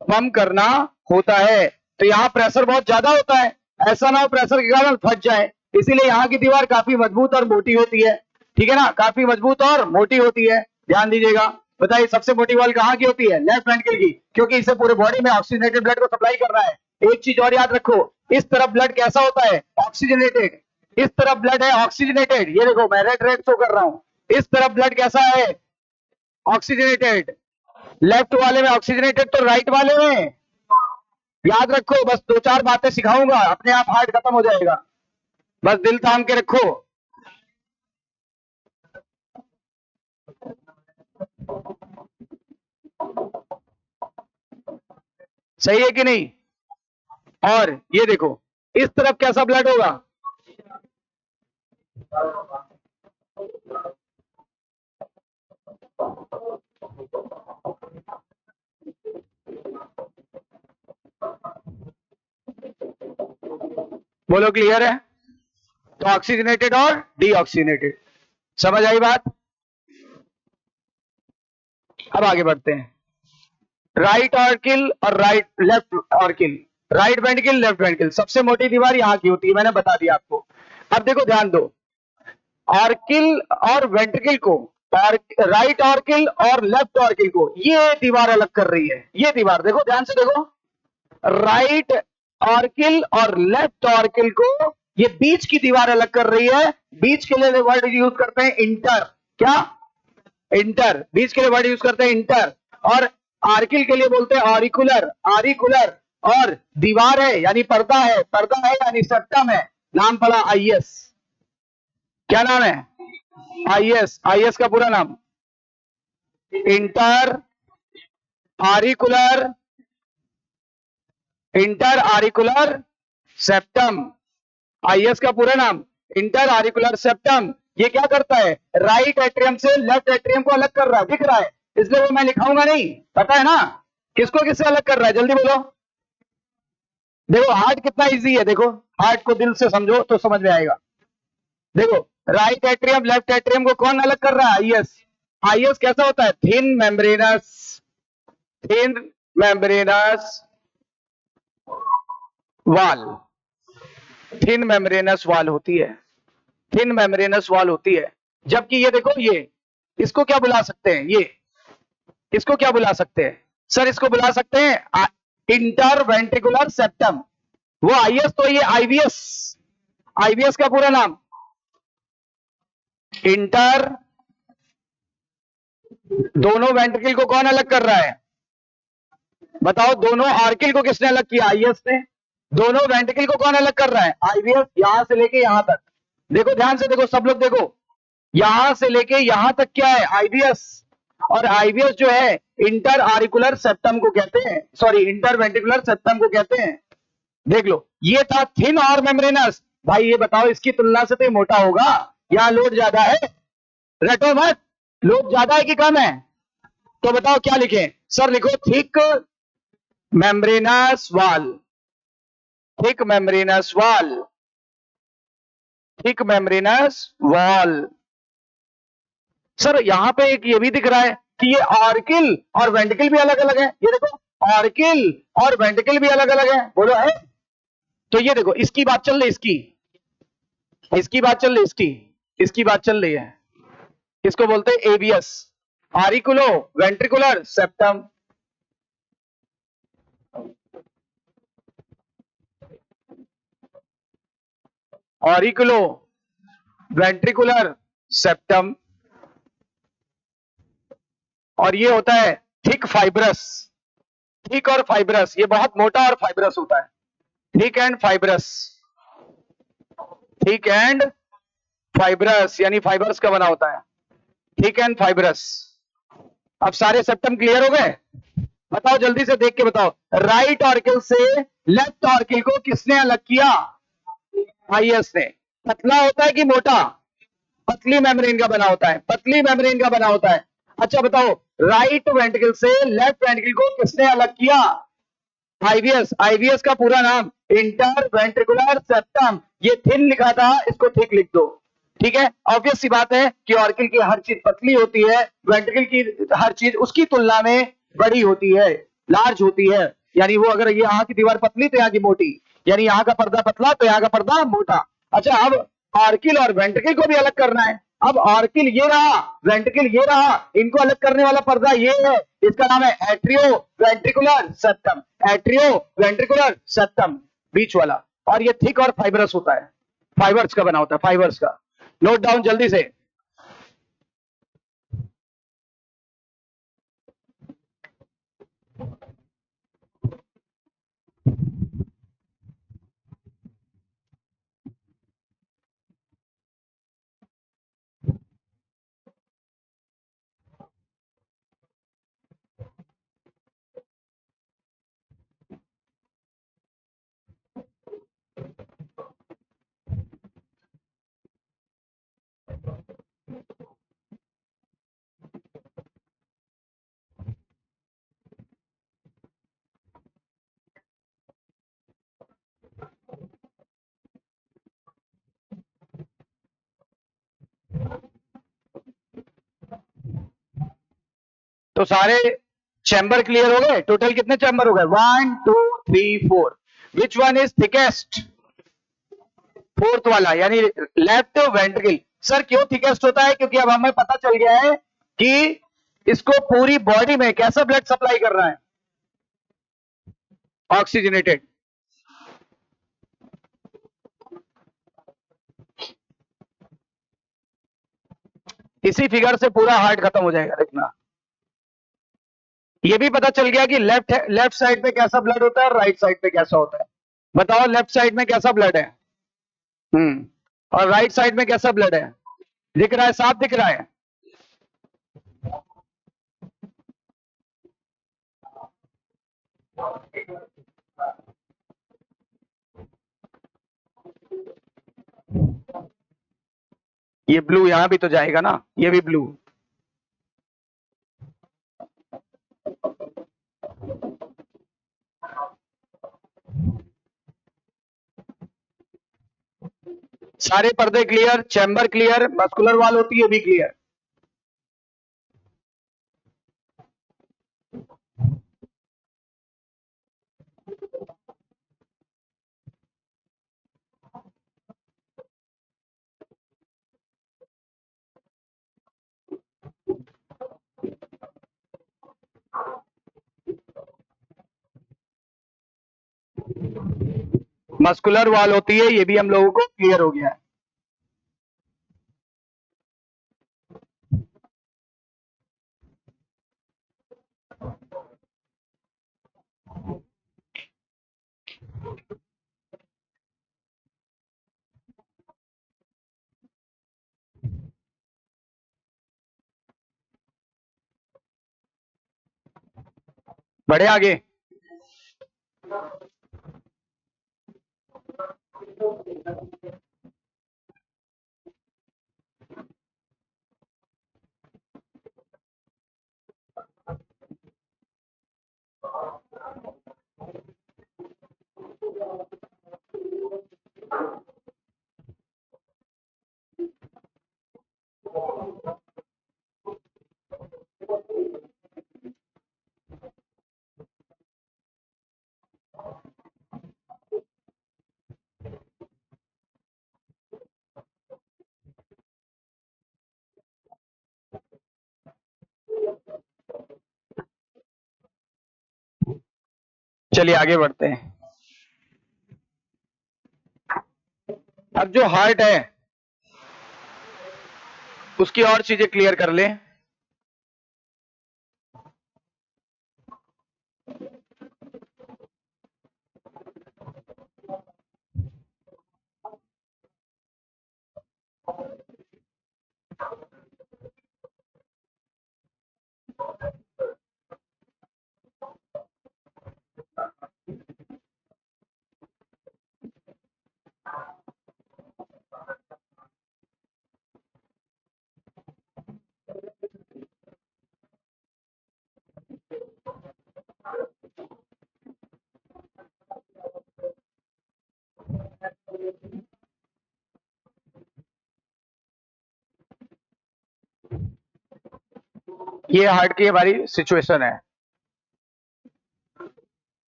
पंप करना होता है। तो यहाँ प्रेशर बहुत ज्यादा होता है, ऐसा ना हो प्रेशर के कारण फट जाए, इसीलिए यहाँ की दीवार काफी मजबूत और मोटी होती है। ठीक है ना, काफी मजबूत और मोटी होती है, ध्यान दीजिएगा। बताइए सबसे मोटी वॉल कहाँ की होती है? लेफ्ट वेंट्रिकल की, क्योंकि इसे पूरे बॉडी में ऑक्सीजनेटेड ब्लड को सप्लाई करना है। एक चीज और याद रखो, इस तरफ ब्लड कैसा होता है? ऑक्सीजनेटेड। इस तरफ ब्लड है ऑक्सीजनेटेड, ये देखो मैं रेड शो कर रहा हूं। इस तरफ ब्लड कैसा है? ऑक्सीजनेटेड। लेफ्ट वाले में ऑक्सीजनेटेड, तो राइट वाले में। याद रखो, बस 2-4 बातें सिखाऊंगा, अपने आप हार्ट खत्म हो जाएगा, बस दिल थाम के रखो। सही है कि नहीं? और ये देखो इस तरफ कैसा ब्लड होगा? बोलो क्लियर है? तो ऑक्सीजनेटेड और डीऑक्सीजनेटेड, समझ आई बात? अब आगे बढ़ते हैं। राइट ऑर्किल और left auricle, right ventricle left ventricle, सबसे मोटी दीवार यहाँ की होती है, मैंने बता दिया आपको। अब देखो ध्यान दो, ऑर्किल और वेंट्रिकल को, राइट ऑर्किल और लेफ्ट ऑर्किल को ये दीवार अलग कर रही है। ये दीवार देखो ध्यान से देखो, राइट ऑर्किल और लेफ्ट ऑर्किल को ये बीच की दीवार अलग कर रही है। बीच के लिए वर्ड यूज करते हैं इंटर। क्या? इंटर। बीच के लिए वर्ड यूज करते हैं इंटर, और आर्किल के लिए बोलते हैं ऑरिकुलर। ऑरिकुलर। और दीवार है यानी पर्दा है, पर्दा है यानी सेप्टम है। नाम पड़ा आईएस। क्या नाम है? आईएस। आईएस का पूरा नाम इंटर आरिकुलर, इंटर आरिकुलर सेप्टम। आईएस का पूरा नाम इंटर आरिकुलर सेप्टम। ये क्या करता है? राइट एट्रियम से लेफ्ट एट्रियम को अलग कर रहा है, दिख रहा है, इसलिए वो मैं लिखाऊंगा नहीं, पता है ना किसको किससे अलग कर रहा है? जल्दी बोलो। देखो हार्ट कितना इजी है, देखो हार्ट को दिल से समझो तो समझ में आएगा। देखो राइट एट्रियम लेफ्ट एट्रियम को कौन अलग कर रहा है? आईएस। आईएस कैसा होता है? थिन मेम्ब्रेनस, थिन मेम्ब्रेनस वाल, थिन मेम्ब्रेनस वाल होती है, थिन मेम्ब्रेनस वाल होती है। जबकि ये देखो, ये इसको क्या बुला सकते हैं? ये इसको क्या बुला सकते हैं? सर इसको बुला सकते हैं इंटरवेंट्रिकुलर सेप्टम। वो आईएस तो ये आईवीएस, आईवीएस का पूरा नाम इंटर, दोनों वेंट्रिकल को कौन अलग कर रहा है बताओ, दोनों आर्किल को किसने अलग किया, आईएस ने। दोनों वेंट्रिकल को कौन अलग कर रहा है, आईवीएस। यहां से लेके यहां तक देखो, ध्यान से देखो सब लोग देखो, यहां से लेके यहां तक क्या है, आईवीएस। और आईवीएस जो है इंटर आरिकुलर सेप्टम को कहते हैं, सॉरी इंटर वेंट्रिकुलर सेप्टम को कहते हैं। देख लो, ये था थिन और मेम्ब्रेनस। भाई ये बताओ, इसकी तुलना से तो ये मोटा होगा, यहाँ लोड ज्यादा है, रटो मत, लोड ज्यादा है कि कम है। तो बताओ क्या लिखें सर, लिखो thick membranes wall, thick membranes wall, thick membranes wall. Sir यहां पे एक ये भी दिख रहा है कि ये आर्किल और वेंट्रिकल भी अलग अलग है, ये देखो आर्किल और वेंट्रिकल भी अलग अलग है, बोलो है। तो ये देखो, इसकी बात चल रही, इसकी बात चल रही, इसकी बात चल रही है। इसको बोलते हैं ABS, auriculo ventricular septum. Auriculo ventricular septum. और ये होता है थिक फाइब्रस, थिक और फाइब्रस, ये बहुत मोटा और फाइब्रस होता है, thick and fibrous, thick and fibrous यानी फाइबर्स का बना होता है, थिक एंड फाइब्रस। अब सारे सेप्टम क्लियर हो गए, बताओ जल्दी से देख के बताओ, राइट ऑर्किल से लेफ्ट ऑर्किल को किसने अलग किया, आईएस ने। पतला होता है कि मोटा, पतली मेम्ब्रेन का बना होता है, पतली मेम्ब्रेन का बना होता है। अच्छा बताओ, राइट वेंट्रिकल से लेफ्ट वेंट्रिकल को किसने अलग किया, आईवीएस। आईवीएस का पूरा नाम इंटर वेंट्रिकुलर सेप्टम, ये थिन लिखा था, इसको थिक लिख दो, ठीक है। ऑब्वियस सी बात है कि ऑर्किल की हर चीज पतली होती है, वेंट्रिकल की हर चीज उसकी तुलना में बड़ी होती है, लार्ज होती है। यानी वो अगर ये यहाँ की दीवार पतली तो यहाँ की मोटी, यानी यहाँ का पर्दा पतला तो यहाँ का पर्दा मोटा। अच्छा, अब ऑर्किल और वेंट्रिकल को भी अलग करना है। अब ऑर्किल ये रहा, वेंट्रिकल ये रहा, इनको अलग करने वाला पर्दा ये है, इसका नाम है atrio ventricular septum, atrio ventricular septum, बीच वाला। और ये थिक और फाइबरस होता है, फाइबर्स का बना होता है, फाइबर्स का। नोट डाउन जल्दी से। तो सारे चैम्बर क्लियर हो गए, टोटल कितने चैम्बर हो गए, 1 2 3 4। Which one is thickest, fourth वाला यानी लेफ्ट वेंट्रिकल। सर क्यों थिकेस्ट होता है, क्योंकि अब हमें पता चल गया है कि इसको पूरी बॉडी में कैसा ब्लड सप्लाई कर रहा है, ऑक्सीजनेटेड। इसी फिगर से पूरा हार्ट खत्म हो जाएगा, देखना। ये भी पता चल गया कि लेफ्ट साइड पे कैसा ब्लड होता है और राइट साइड पे कैसा होता है। बताओ लेफ्ट साइड में कैसा ब्लड है, और राइट साइड में कैसा ब्लड है, दिख रहा है, साफ दिख रहा है। ये ब्लू यहां भी तो जाएगा ना, ये भी ब्लू। सारे पर्दे clear, chamber clear, muscular wall होती है भी क्लियर। मस्कुलर वॉल होती है, ये भी हम लोगों को क्लियर हो गया है। बढ़े आगे। चलिए आगे बढ़ते हैं। अब जो हार्ट है उसकी और चीजें क्लियर कर ले। ये हार्ट की हमारी सिचुएशन है।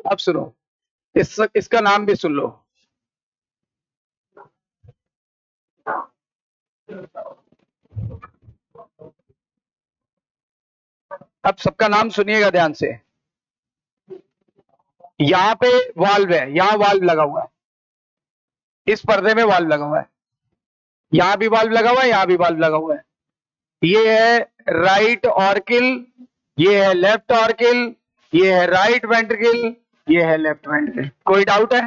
अब सुनो, इसका नाम भी सुन लो। अब सबका नाम सुनिएगा ध्यान से। यहाँ पे वाल्व है, यहाँ वाल्व लगा हुआ है, इस पर्दे में वाल्व लगा हुआ है, यहाँ भी वाल्व लगा हुआ है, यहाँ भी वाल्व लगा हुआ है। ये है राइट ऑर्किल, ये है लेफ्ट ऑर्किल, ये है राइट वेंट्रिकल, ये है लेफ्ट वेंट्रिकल। कोई डाउट है?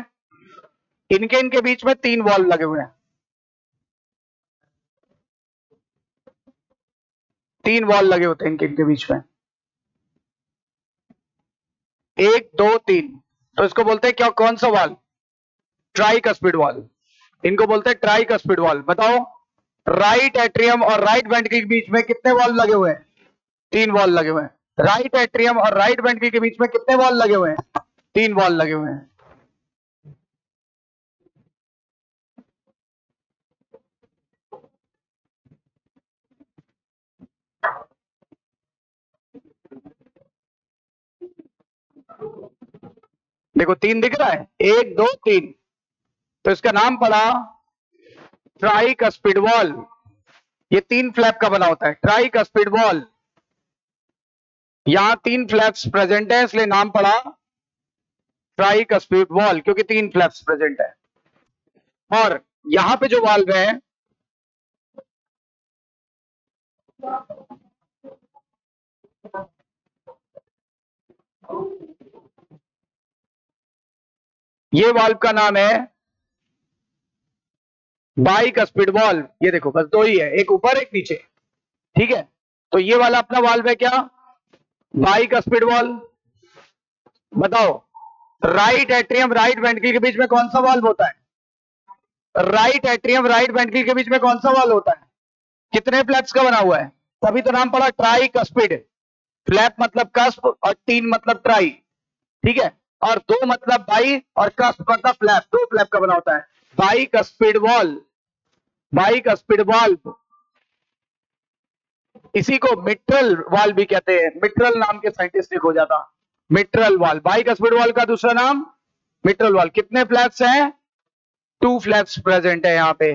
इनके इनके बीच में 3 वाल्व लगे हुए हैं, 3 वाल्व लगे होते हैं इनके इनके बीच में, 1 2 3। तो इसको बोलते हैं क्या, कौन सा वाल्व? Tricuspid valve. इनको बोलते हैं ट्राइकस्पिड वाल्व। बताओ, राइट एट्रियम और राइट वेंट्रिकल के बीच में कितने वाल्व लगे हुए हैं? 3 वाल्व लगे हुए हैं। राइट एट्रियम और राइट वेंट्रिकल के बीच में कितने वाल्व लगे हुए हैं? 3 वाल्व लगे हुए हैं। देखो 3 दिख रहा है, 1 2 3। तो इसका नाम पड़ा ट्राइकस्पिड वाल्व। ये 3 फ्लैप का बना होता है, ट्राइकस्पिड वाल्व। यहां 3 फ्लैप्स प्रेजेंट है, इसलिए नाम पड़ा ट्राइकस्पिड वाल्व, क्योंकि 3 फ्लैप्स प्रेजेंट है। और यहां पे जो वाल्व है, ये वाल्व का नाम है बाइकस्पिड वाल्व। ये देखो बस 2 ही है, एक ऊपर एक नीचे, ठीक है। तो ये वाला अपना वाल्व है क्या? Bicuspid valve. बताओ, राइट एट्रियम राइट वेंट्रिकल के बीच में कौन सा वाल्व होता है? राइट एट्रियम राइट वेंट्रिकल के बीच में कौन सा वाल्व होता है? कितने फ्लैप्स का बना हुआ है? तभी तो नाम पड़ा ट्राइकस्पिड। फ्लैप मतलब कस्प और 3 मतलब ट्राई, ठीक है। और 2 मतलब बाई और कस्प मतलब फ्लैप, 2 फ्लैप का बना होता है बाइकस्पिड वाल्व। बाइकस्पिड वाल्व, इसी को मिट्रल वाल्व भी कहते हैं। मिट्रल नाम के साइंटिस्ट ने खोजा था, मिट्रल वाल्व। बाइकस्पिड वाल्व का दूसरा नाम मिट्रल वाल्व। कितने फ्लैप्स हैं? 2 फ्लैप्स प्रेजेंट है यहाँ पे।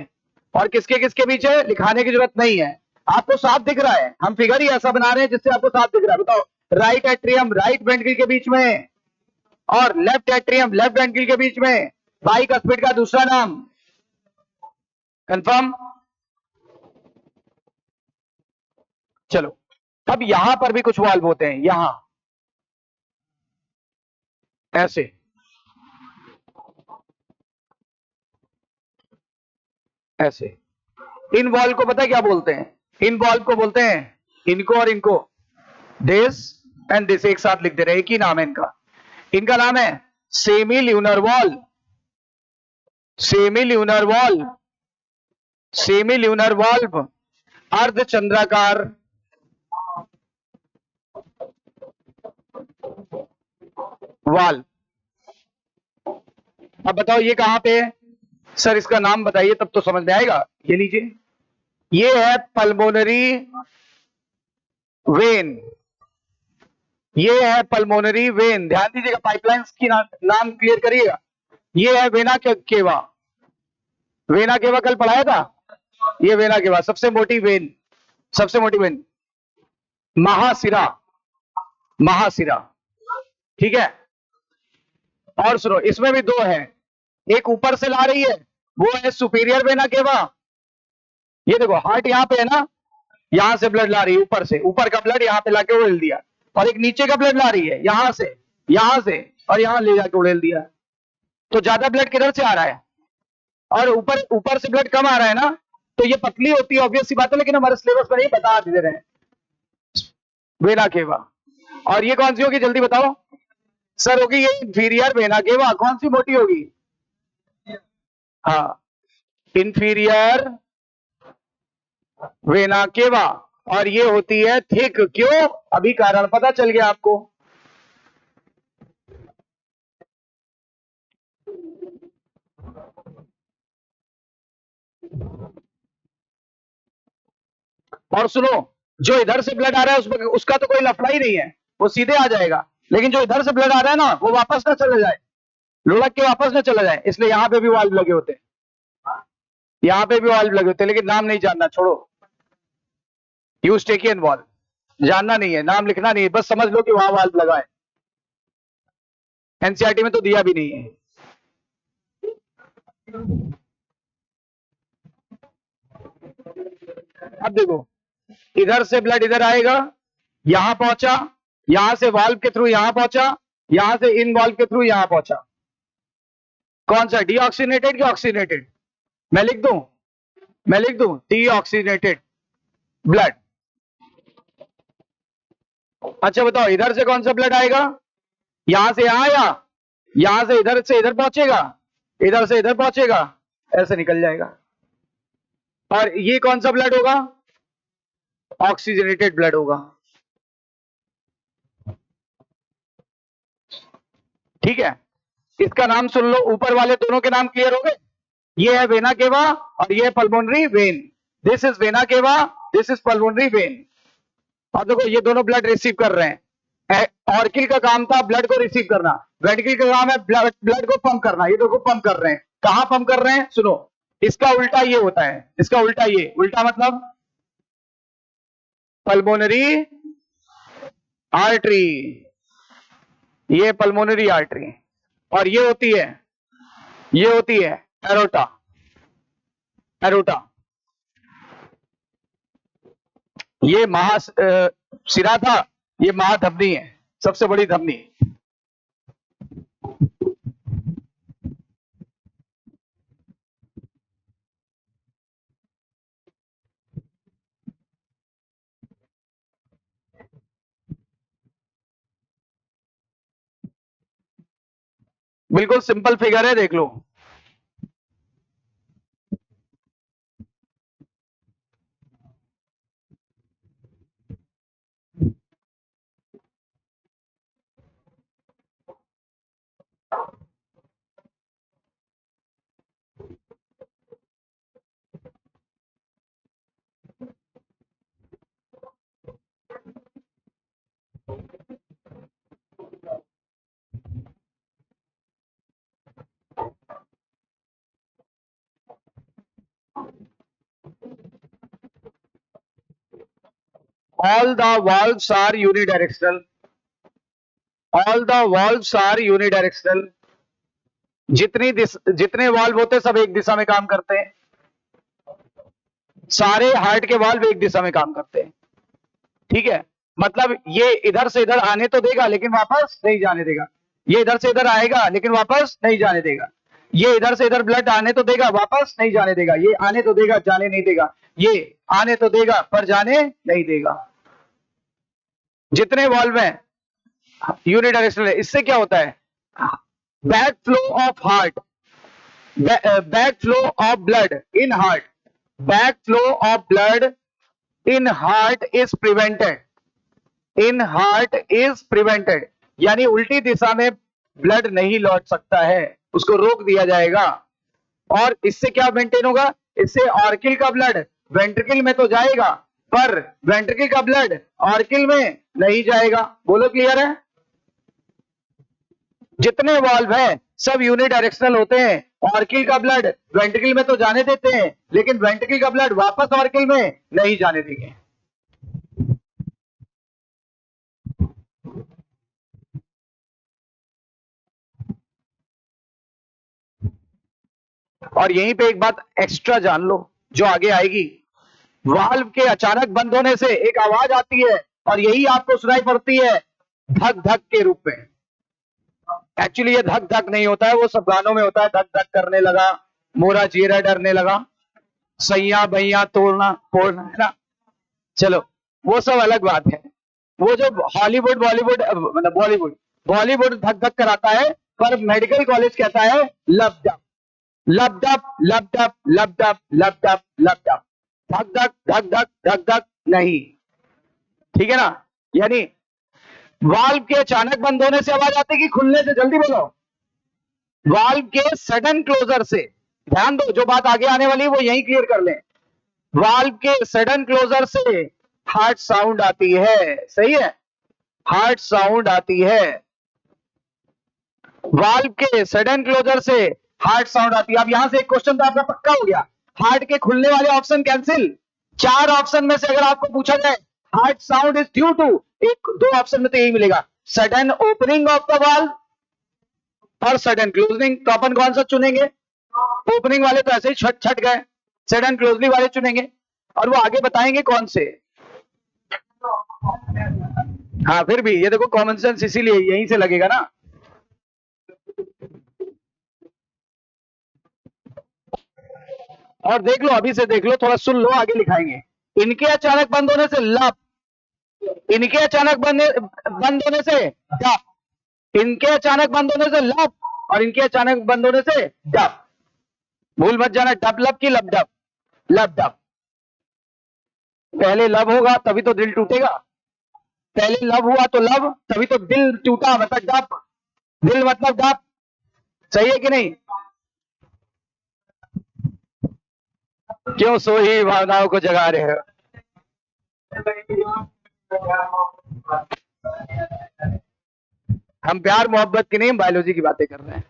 और किसके किसके बीच है लिखाने की जरूरत नहीं है, आपको साफ दिख रहा है। हम फिगर ही ऐसा बना रहे हैं जिससे आपको साफ दिख रहा है। बताओ, राइट एट्रियम राइट वेंट्रिकल के बीच में और लेफ्ट एट्रियम लेफ्ट वेंट्रिकल के बीच में, बाइकस्पिड का दूसरा नाम। कंफर्म? चलो, अब यहां पर भी कुछ वाल्व होते हैं, यहां ऐसे, ऐसे। इन वाल्व को पता है क्या बोलते हैं? इन वाल्व को बोलते हैं, इनको और इनको, दिस एंड दिस एक साथ लिख दे रहे हैं, एक ही नाम है इनका। इनका नाम है semi lunar valve, semi lunar valve, semi lunar valve, अर्धचंद्राकार वाल्व। अब बताओ ये कहां पे है? सर इसका नाम बताइए तब तो समझ में आएगा। ये लीजिए, ये है पल्मोनरी वेन, ये है पल्मोनरी वेन। ध्यान दीजिएगा, पाइपलाइंस की नाम क्लियर करिएगा। ये है वेना केवा, वेना केवा कल पढ़ाया था। ये वेना केवा सबसे मोटी वेन, सबसे मोटी वेन, महाशिरा, महाशिरा। ठीक है, और सुनो, इसमें भी दो है, एक ऊपर से ला रही है, वो है सुपीरियर वेना केवा। ये देखो हार्ट यहां पे है ना, यहां से ब्लड ला रही है ऊपर से, ऊपर का ब्लड यहां पे लाके उड़ेल दिया, और एक नीचे का ब्लड ला रही है यहां से, यहां से, और यहां ले जाके उड़ेल दिया। तो ज्यादा ब्लड किधर से आ रहा है? और ऊपर ऊपर से ब्लड कम आ रहा है ना, तो ये पतली होती है, ऑब्वियस सी बात है, लेकिन हमारे सिलेबस में नहीं बता दे रहे हैं, वेना केवा। और ये कौन सी होगी जल्दी बताओ? सर होगी ये इंफीरियर वेना केवा। कौन सी मोटी होगी? हाँ, इंफीरियर वेना केवा। और ये होती है थिक। क्यों? अभी कारण पता चल गया आपको। और सुनो, जो इधर से ब्लड आ रहा है उसका तो कोई लफड़ा ही नहीं है, वो सीधे आ जाएगा। लेकिन जो इधर से ब्लड आ रहा है ना, वो वापस ना चले जाए, लुढ़क के वापस ना चला जाए, इसलिए यहां पे भी वाल्व लगे होते हैं, यहां पे भी वाल्व लगे होते हैं। लेकिन नाम नहीं जानना, छोड़ो। यूस्टेकियन वाल्व जानना नहीं है, नाम लिखना नहीं है, बस समझ लो कि वहां वाल्व लगा है। एनसीईआरटी में तो दिया भी नहीं है। अब देखो, इधर से ब्लड इधर आएगा, यहां पहुंचा, यहां से वाल्व के थ्रू यहां पहुंचा, यहां से इन वाल्व के थ्रू यहां पहुंचा। कौन सा, डीऑक्सीनेटेड या ऑक्सीनेटेड? मैं लिख दूं, मैं लिख दूं डीऑक्सीनेटेड ब्लड। अच्छा बताओ, इधर से कौन सा ब्लड आएगा? यहां से यहां, या यहां से इधर पहुंचेगा, इधर से इधर पहुंचेगा, ऐसे निकल जाएगा। और ये कौन सा ब्लड होगा? ऑक्सीजनेटेड ब्लड होगा। ठीक है, इसका नाम सुन लो, ऊपर वाले दोनों के नाम क्लियर हो गए। ये है वेना केवा और ये है pulmonary vein. This is vena cava, this is pulmonary vein. और देखो ये दोनों ब्लड रिसीव कर रहे हैं। ऑर्किल का काम था ब्लड को रिसीव करना, वेंट्रिकल का काम है ब्लड को पंप करना। ये देखो पंप कर रहे हैं, कहां पंप कर रहे हैं? सुनो, इसका उल्टा ये होता है, इसका उल्टा ये, उल्टा मतलब पल्मोनरी आर्टरी, ये पल्मोनरी आर्टरी। और ये होती है एरोटा, एरोटा। ये सिरा था, ये महाधमनी है, सबसे बड़ी धमनी। बिल्कुल सिंपल फिगर है, देख लो। All the valves are unidirectional, all the valves are unidirectional, जितने वाल्व होते हैं सब एक दिशा में काम करते हैं, सारे हार्ट के वाल्व एक दिशा में काम करते हैं, ठीक है। मतलब ये इधर से इधर आने तो देगा लेकिन वापस नहीं जाने देगा, ये इधर से इधर आएगा लेकिन वापस नहीं जाने देगा, ये इधर से इधर ब्लड आने तो देगा वापस नहीं जाने देगा, ये आने तो देगा जाने नहीं देगा, ये आने तो देगा पर जाने नहीं देगा। जितने वाल्व हैं यूनिडायरेक्शनल है। इससे क्या होता है, back flow of heart, back flow of blood in heart, back flow of blood in heart is prevented, in heart is prevented, यानी उल्टी दिशा में ब्लड नहीं लौट सकता है, उसको रोक दिया जाएगा। और इससे क्या मेंटेन होगा, इससे ऑर्किल का ब्लड वेंट्रिकल में तो जाएगा पर वेंट्रिकल का ब्लड ऑर्किल में नहीं जाएगा। बोलो क्लियर है। जितने वाल्व है सब यूनिडायरेक्शनल होते हैं, ऑर्किल का ब्लड वेंट्रिकल में तो जाने देते हैं लेकिन वेंट्रिकल का ब्लड वापस ऑर्किल में नहीं जाने देंगे। और यहीं पे एक बात एक्स्ट्रा जान लो जो आगे आएगी, वाल्व के अचानक बंद होने से एक आवाज आती है और यही आपको सुनाई पड़ती है धक धक के रूप में। एक्चुअली ये धक धक नहीं होता है, वो सब गानों में होता है, धक धक करने लगा, मोरा चेहरा डरने लगा, सैया भैया तोड़ना फोड़ना, है ना। चलो वो सब अलग बात है, वो जो हॉलीवुड बॉलीवुड मतलब बॉलीवुड धक धक कराता है पर मेडिकल कॉलेज कहता है लब डब लब डब लब डब लब डब लब डब लब डब, धक धक धक धक धक धक नहीं, ठीक है ना। यानी वाल्व के अचानक बंद होने से आवाज आती है कि खुलने से, जल्दी बोलो, वाल्व के सडन क्लोजर से, ध्यान दो जो बात आगे आने वाली है वो यही क्लियर कर लें, वाल्व के सडन क्लोजर से हार्ट साउंड आती है, सही है, हार्ट साउंड आती है, वाल्व के सडन क्लोजर से हार्ट साउंड आती है। अब यहां से एक क्वेश्चन तो आपका पक्का हो गया, हार्ट के खुलने वाले ऑप्शन कैंसिल, 4 ऑप्शन में से अगर आपको पूछा जाए heart sound is due to, एक 2 ऑप्शन में तो यही मिलेगा, sudden opening of the valve और सडन क्लोजिंग, तो अपन कौन सा चुनेंगे, ओपनिंग वाले तो ऐसे ही छट छट गए, सडन क्लोजली वाले चुनेंगे और वो आगे बताएंगे कौन से। हाँ फिर भी ये देखो कॉमन सेंस इसीलिए यहीं से लगेगा ना। और देख लो अभी से देख लो, थोड़ा सुन लो आगे लिखाएंगे, इनके अचानक बंद होने से लब, इनके अचानक बंद होने से डब, इनके अचानक बंद होने से लब और इनके अचानक बंद होने से डब, भूल मत जाना डब लब की लब डब, लब डब, पहले लब होगा तभी तो दिल टूटेगा, पहले लब हुआ तो लब तभी तो दिल टूटा, मतलब डब, दिल मतलब डब, सही है कि नहीं। क्यों सोई भावनाओं को जगा रहे हो, हम प्यार मोहब्बत की नहीं, हम बायोलॉजी की बातें कर रहे हैं,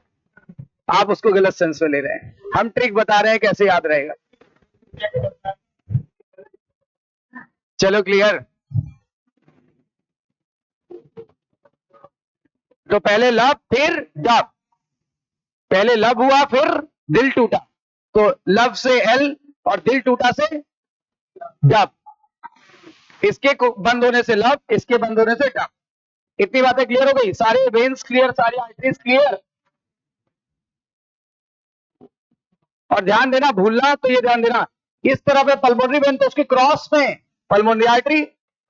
आप उसको गलत सेंस में ले रहे हैं, हम ट्रिक बता रहे हैं कैसे याद रहेगा। चलो क्लियर, तो पहले लब फिर डब, पहले लब हुआ फिर दिल टूटा, तो लब से एल और दिल टूटा से डब, इसके बंद होने से लब, इसके बंद होने से डब, इतनी बातें क्लियर हो गई, सारे वेन्स क्लियर, सारी आर्टरीज क्लियर। और ध्यान देना, भूलना तो ये ध्यान देना, इस तरफ है पल्मोनरी वेन तो उसके क्रॉस में पल्मोनरी आर्टरी,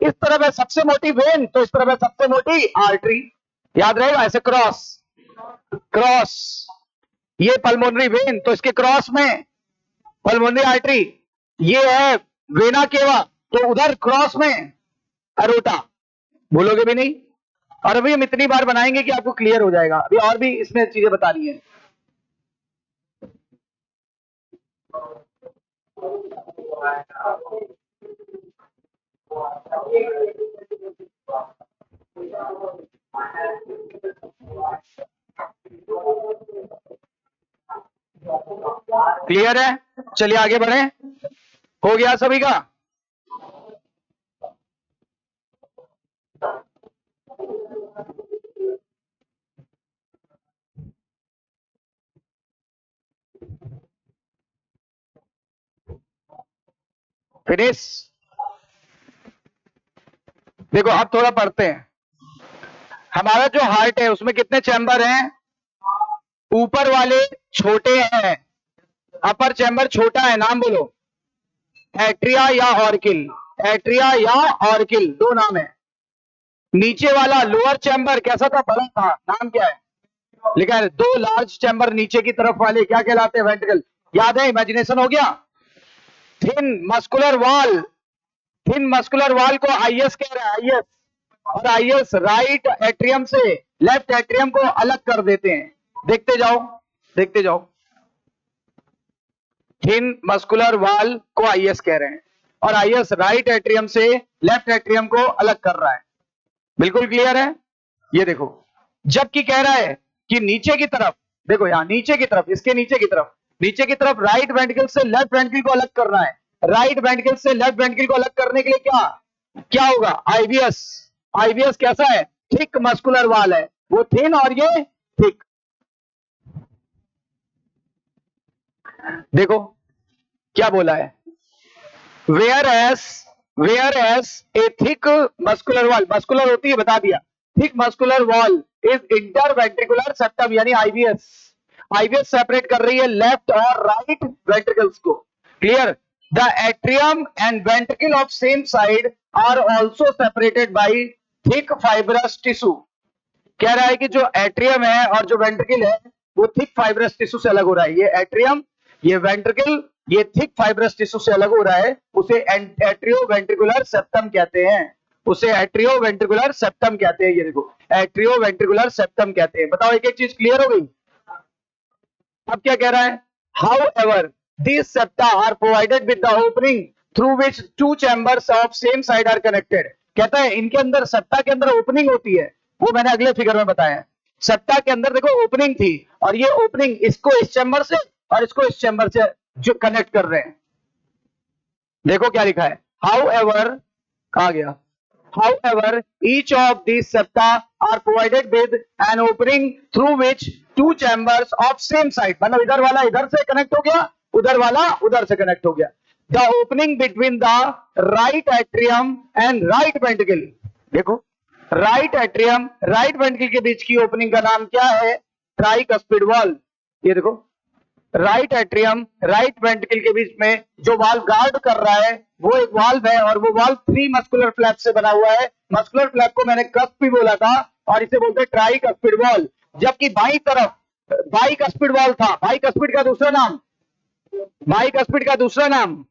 इस तरफ है सबसे मोटी वेन तो इस तरफ है सबसे मोटी आर्टरी, याद रहेगा ऐसे क्रॉस क्रॉस, ये पल्मोनरी वेन तो इसके क्रॉस में पल्मोनरी आर्टरी, ये है वेना केवा तो उधर क्रॉस में अरोटा, भूलोगे भी नहीं। और अभी हम इतनी बार बनाएंगे कि आपको क्लियर हो जाएगा, अभी और भी इसमें चीजें बतानी है। क्लियर है, चलिए आगे बढ़े, हो गया सभी का। फिनिश। देखो अब थोड़ा पढ़ते हैं। हमारा जो हार्ट है उसमें कितने चैम्बर हैं? ऊपर वाले छोटे हैं, अपर चैम्बर छोटा है, नाम बोलो। एट्रिया या ऑर्किल, एट्रिया या ऑर्किल दो नाम है। नीचे वाला लोअर चैम्बर कैसा था? बड़ा था, नाम क्या है? लिखा है। दो लार्ज चैम्बर नीचे की तरफ वाले क्या कहलाते हैं? वेंट्रिकल। याद है? इमेजिनेशन हो गया। Thin muscular wall, thin muscular wall को आईएस कह रहा है, आईएस। और आईएस राइट एट्रियम से लेफ्ट एट्रियम को अलग कर देते हैं। देखते जाओ, देखते जाओ। थिन मस्कुलर वॉल को आईएस कह रहे हैं और आईएस राइट एट्रियम से लेफ्ट एट्रियम को अलग कर रहा है। बिल्कुल क्लियर है? ये देखो, जबकि कह रहा है कि नीचे की तरफ, देखो यहां नीचे की तरफ, इसके नीचे की तरफ, नीचे की तरफ राइट वेंट्रिकल से लेफ्ट वेंट्रिकल को अलग करना है। राइट वेंट्रिकल से लेफ्ट वेंट्रिकल को अलग करने के लिए क्या क्या होगा? आईवीएस। आईवीएस कैसा है? थिक मस्कुलर वॉल है, वो थिन और ये थिक। देखो क्या बोला है, where as a thick muscular wall, muscular होती है बता दिया, thick muscular wall is interventricular septum यानी आईवीएस। आईवीएस सेपरेट कर रही है लेफ्ट और राइट वेंट्रिकल्स को। Clear? The atrium and ventricle of same side are also separated by thick fibrous tissue. कह रहा है कि जो एट्रियम है और जो वेंट्रिकल है वो थिक फाइब्रस टिश्यू से अलग हो रहा है। ये एट्रियम, ये वेंट्रिकल, ये थिक फाइब्रस टिश्यू से अलग हो रहा है। उसे एट्रियो वेंट्रिकुलर सेप्टम कहते हैं, उसे एट्रियो वेंट्रिकुलर सेप्टम कहते हैं। ये देखो, एट्रियो वेंट्रिकुलर सेप्टम कहते हैं। बताओ, एक एक चीज क्लियर हो गई? अब क्या कह रहा है? How ever these septa are provided with the opening through which two chambers of same side are connected। कहता है इनके अंदर, सेप्टा के अंदर ओपनिंग होती है, वो मैंने अगले फिगर में बताया। सेप्टा के अंदर देखो ओपनिंग थी और ये ओपनिंग इसको इस चैम्बर से और इसको इस चैम्बर से जो कनेक्ट कर रहे हैं। देखो क्या लिखा है, हाउ एवर, कहा गया, however each of these septa are provided with an opening through which two chambers of same side, मतलब इधर वाला इधर से कनेक्ट हो गया, उधर वाला उधर से कनेक्ट हो गया। the opening between the right atrium and right ventricle, देखो राइट एट्रियम राइट वेंट्रिकल के बीच की ओपनिंग का नाम क्या है? Tricuspid valve. ये देखो, राइट एट्रियम राइट वेंट्रिकल के बीच में जो वाल्व गार्ड कर रहा है वो एक वाल्व है और वो वाल्व 3 मस्कुलर फ्लैप से बना हुआ है। मस्कुलर फ्लैप को मैंने कस्प भी बोला था और इसे बोलते हैं ट्राइकस्पिड वॉल्व। जबकि बाई तरफ बाइकस्पिड वॉल्व था, बाइकस्पिड का दूसरा नाम, बाइकस्पिड का दूसरा नाम।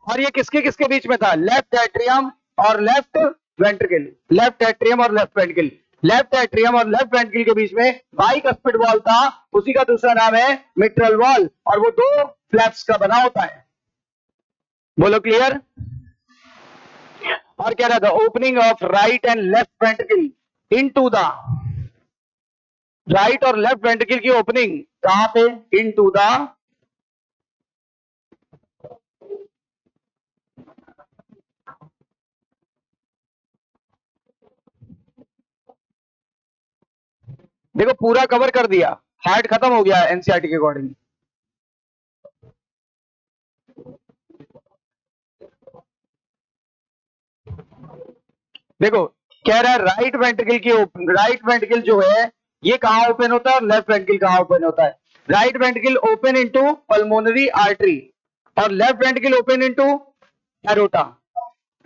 और ये किसके किसके बीच में था? लेफ्ट एट्रियम और लेफ्ट वेंट्रिकल, लेफ्ट एट्रियम और लेफ्ट वेंट्रिकल, लेफ्ट एट्रियम और लेफ्ट वेंट्रिकल के बीच में बाइकस्पिड वॉल था, उसी का दूसरा नाम है मिट्रल वॉल और वो दो फ्लैप्स का बना होता है। बोलो क्लियर? और क्या रहता? Opening of right and left ventricle into the, right और लेफ्ट वेंट्रिकल की ओपनिंग कहां पे? इनटू द, देखो पूरा कवर कर दिया, हार्ट खत्म हो गया एनसीईआरटी के अकॉर्डिंग। देखो कह रहा है राइट वेंट्रिकल की, राइट वेंट्रिकल जो है ये कहां ओपन होता है और लेफ्ट वेंट्रिकल कहां ओपन होता है? Right ventricle open into pulmonary artery और left ventricle open into aorta,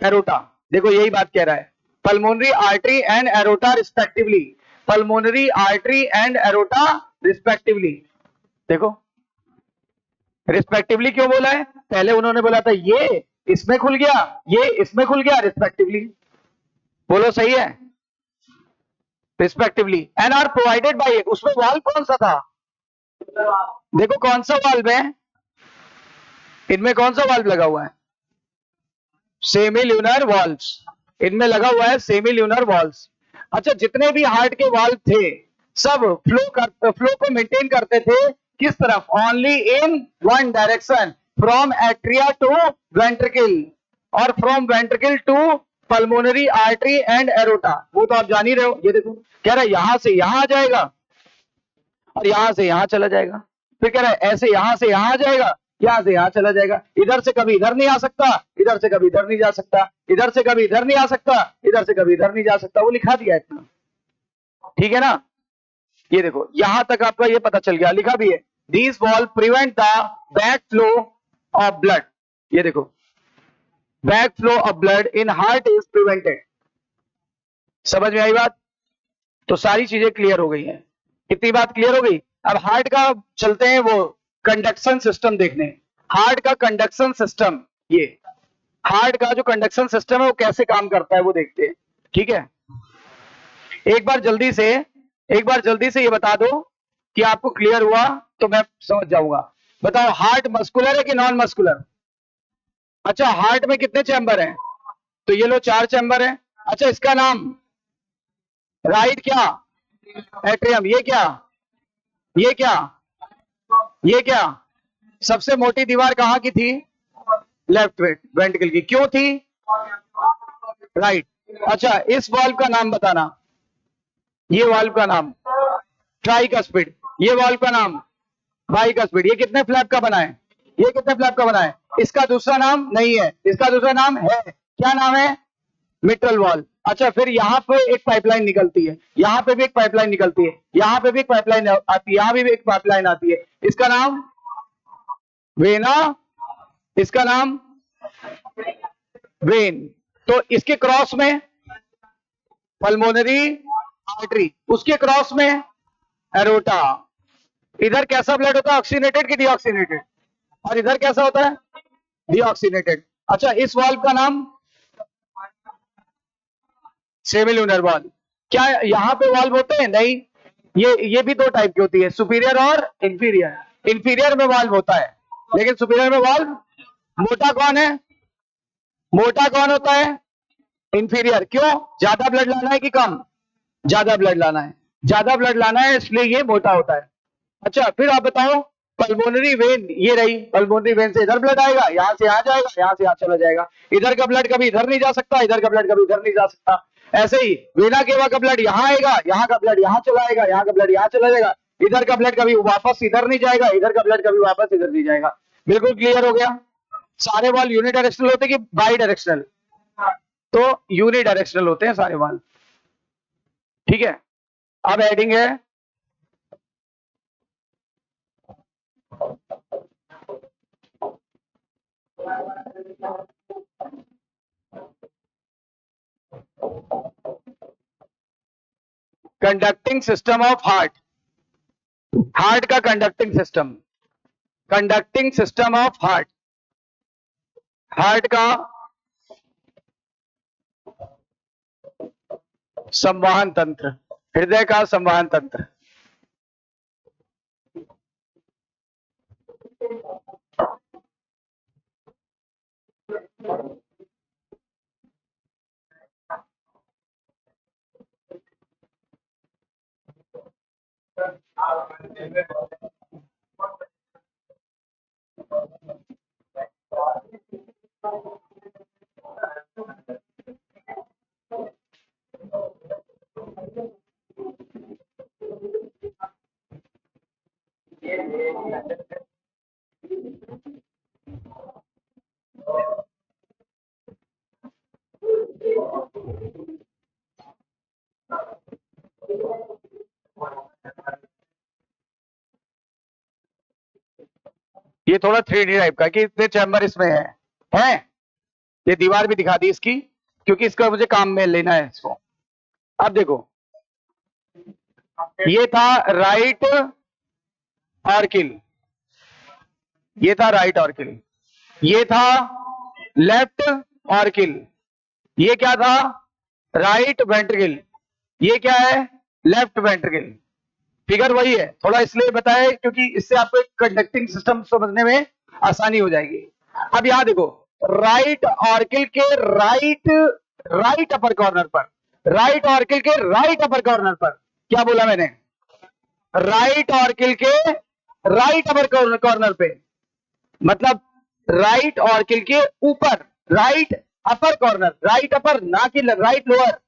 aorta. देखो यही बात कह रहा है, pulmonary artery and aorta respectively, pulmonary artery and aorta respectively. देखो रिस्पेक्टिवली क्यों बोला है? पहले उन्होंने बोला था ये इसमें खुल गया, ये इसमें खुल गया, रिस्पेक्टिवली। बोलो सही है? Respectively and are provided by, उसमें वाल्व कौन सा था? देखो कौन सा वाल्व है, इनमें कौन सा वाल्व लगा हुआ है? सेमी ल्यूनर वाल्व्स, इनमें लगा हुआ है सेमी ल्यूनर वाल्व्स। अच्छा, जितने भी हार्ट के वाल्व थे सब फ्लो को मेंटेन करते थे किस तरफ? Only in one direction, from atria to ventricle और from ventricle to pulmonary artery and aorta. वो तो आप जान ही रहे हो। ये देखो कह रहा है यहां से यहां आ जाएगा और यहां से यहां चला जाएगा, फिर कह रहा है ऐसे यहां से यहां आ जाएगा यहां से यहां चला जाएगा, इधर से कभी इधर नहीं आ सकता, इधर से कभी इधर नहीं जा सकता, इधर से कभी इधर नहीं आ सकता, इधर से कभी इधर नहीं जा सकता, वो लिखा दिया है इतना, ठीक है ना। ये देखो यहां तक आपका ये पता चल गया, लिखा भी है these wall prevent the back flow of blood. ये देखो back flow of blood in heart is prevented. समझ में आई बात? तो सारी चीजें क्लियर हो गई हैं। कितनी बात क्लियर हो गई? अब हार्ट का चलते हैं वो कंडक्शन सिस्टम देखने। हार्ट का कंडक्शन सिस्टम, ये हार्ट का जो कंडक्शन सिस्टम है वो कैसे काम करता है वो देखते हैं, ठीक है। एक बार जल्दी से ये बता दो कि आपको क्लियर हुआ तो मैं समझ जाऊंगा। बताओ हार्ट मस्कुलर है कि नॉन मस्कुलर? अच्छा हार्ट में कितने चैम्बर हैं? तो ये लो 4 चैम्बर हैं। अच्छा इसका नाम राइट क्या? एट्रियम। ये क्या? ये क्या? ये क्या? सबसे मोटी दीवार कहाँ की थी? लेफ्ट वेंट्रिकल की। क्यों थी? राइट। अच्छा इस वाल्व का नाम बताना। ये वाल्व का नाम ट्राइकस्पिड, ये वाल्व का नाम बाइकस्पिड। ये कितने फ्लैप का बना है? ये कितने फ्लैप का बना है? इसका दूसरा नाम नहीं है, इसका दूसरा नाम है। क्या नाम है? Mitral valve. अच्छा फिर यहाँ पे एक पाइपलाइन निकलती है, यहाँ पे भी एक पाइपलाइन निकलती है, यहाँ पे भी एक पाइपलाइन आती है, यहाँ भी एक पाइपलाइन आती है। इसका नाम वेना, इसका नाम वेन। तो इसके क्रॉस में पल्मोनरी आर्टरी, उसके क्रॉस में एरोटा। इधर कैसा ब्लड होता है? ऑक्सीनेटेड कि डीऑक्सीनेटेड? और इधर कैसा होता है? डीऑक्सीनेटेड। अच्छा इस वाल्व का नाम सेमिल्यूनर वाल्व। क्या यहां पे वाल्व होते हैं? नहीं, ये भी दो टाइप की होती है, सुपीरियर और इंफीरियर। इंफीरियर में वाल्व होता है, लेकिन सुपीरियर में वाल्व। मोटा कौन है? मोटा कौन होता है? इंफीरियर। क्यों? ज्यादा ब्लड लाना है कि कम? ज्यादा ब्लड लाना है, ज्यादा ब्लड लाना है इसलिए ये मोटा होता है। अच्छा फिर आप बताओ पल्मोनरी वेन, ये रही पल्मोनरी वेन से इधर ब्लड आएगा, यहां से यहां जाएगा, यहां से यहां चला जाएगा। इधर का ब्लड कभी इधर नहीं जा सकता, इधर का ब्लड कभी इधर नहीं जा सकता। ऐसे ही वेना केवा का ब्लड यहां आएगा, यहां का ब्लड यहां चला आएगा, यहां का ब्लड यहां चला जाएगा। इधर का ब्लड कभी वापस इधर नहीं जाएगा, इधर का ब्लड कभी वापस इधर नहीं जाएगा। बिल्कुल क्लियर हो गया? सारे वाल यूनिडायरेक्शनल होते कि बाई डायरेक्शनल? तो यूनिडायरेक्शनल होते हैं सारे वाल, ठीक है। अब हेडिंग है conducting system of heart. Heart का conducting system, conducting system of heart. Heart का संवहन तंत्र, हृदय का संवहन तंत्र। ये थोड़ा 3D टाइप का कि इतने चैम्बर इसमें है? ये दीवार भी दिखा दी इसकी, क्योंकि इसका मुझे काम में लेना है इसको। अब देखो ये था राइट ऑर्किल, ये था राइट ऑर्किल, ये था लेफ्ट ऑर्किल, ये क्या था? राइट वेंट्रिकल, ये क्या है? Left ventricle. फिगर वही है, थोड़ा इसलिए बताया क्योंकि इससे आपको एक कंडक्टिंग सिस्टम समझने में आसानी हो जाएगी। अब यहां देखो राइट ऑर्किल के राइट अपर कॉर्नर पर, राइट ऑर्किल के राइट अपर कॉर्नर पर, क्या बोला मैंने? राइट ऑर्किल के राइट अपर कॉर्नर पे, मतलब राइट ऑर्किल के ऊपर, right upper corner, right upper ना कि राइट लोअर,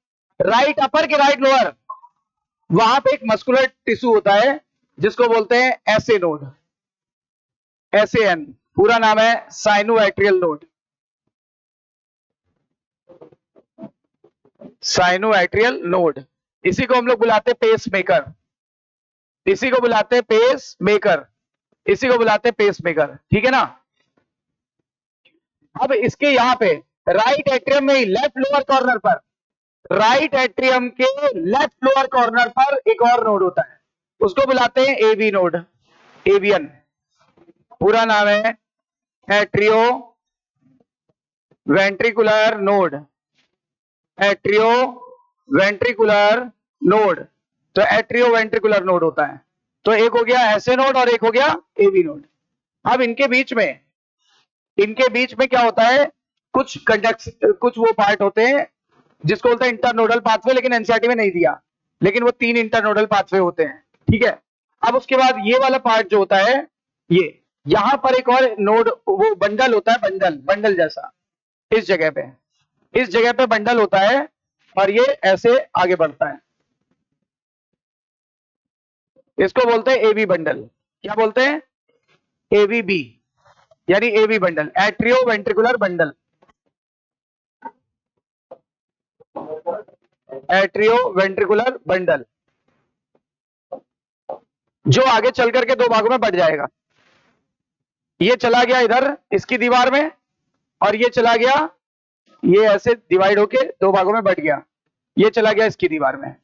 राइट अपर के राइट लोअर, वहां पे एक मस्कुलर टिश्यू होता है जिसको बोलते हैं एसए नोड, एसएन। पूरा नाम है साइनोएट्रियल नोड। साइनोएट्रियल नोड, इसी को हम लोग बुलाते हैं पेस मेकर, इसी को बुलाते हैं पेस मेकर, इसी को बुलाते हैं पेस मेकर, ठीक है ना। अब इसके यहां पे राइट एट्रियम में लेफ्ट लोअर कॉर्नर पर, राइट एट्रियम के लेफ्ट लोअर कॉर्नर पर एक और नोड होता है, उसको बुलाते हैं एवी नोड, एवियन। पूरा नाम है atrio ventricular node, atrio ventricular node. तो एट्रियो वेंट्रिकुलर नोड होता है। तो एक हो गया ऐसे नोड और एक हो गया एवी नोड। अब इनके बीच में क्या होता है, कुछ कंडक्ट, कुछ वो पार्ट होते हैं जिसको बोलते हैं इंटरनोडल पाथवे, लेकिन एनसीईआरटी में नहीं दिया, लेकिन वो 3 इंटरनोडल पाथवे होते हैं, ठीक है। अब उसके बाद ये वाला पार्ट जो होता है, ये यहां पर एक और नोड, वो बंडल होता है, बंडल बंडल जैसा, इस जगह पे, इस जगह पे बंडल होता है और ये ऐसे आगे बढ़ता है, इसको बोलते हैं एवी बंडल। क्या बोलते हैं? एवीबी, यानी AV bundle, atrioventricular bundle, atrioventricular bundle, जो आगे चल करके 2 भागों में बढ़ जाएगा। ये चला गया इधर इसकी दीवार में, और ये चला गया, ये ऐसे डिवाइड होके 2 भागों में बढ़ गया, ये चला गया इसकी दीवार में,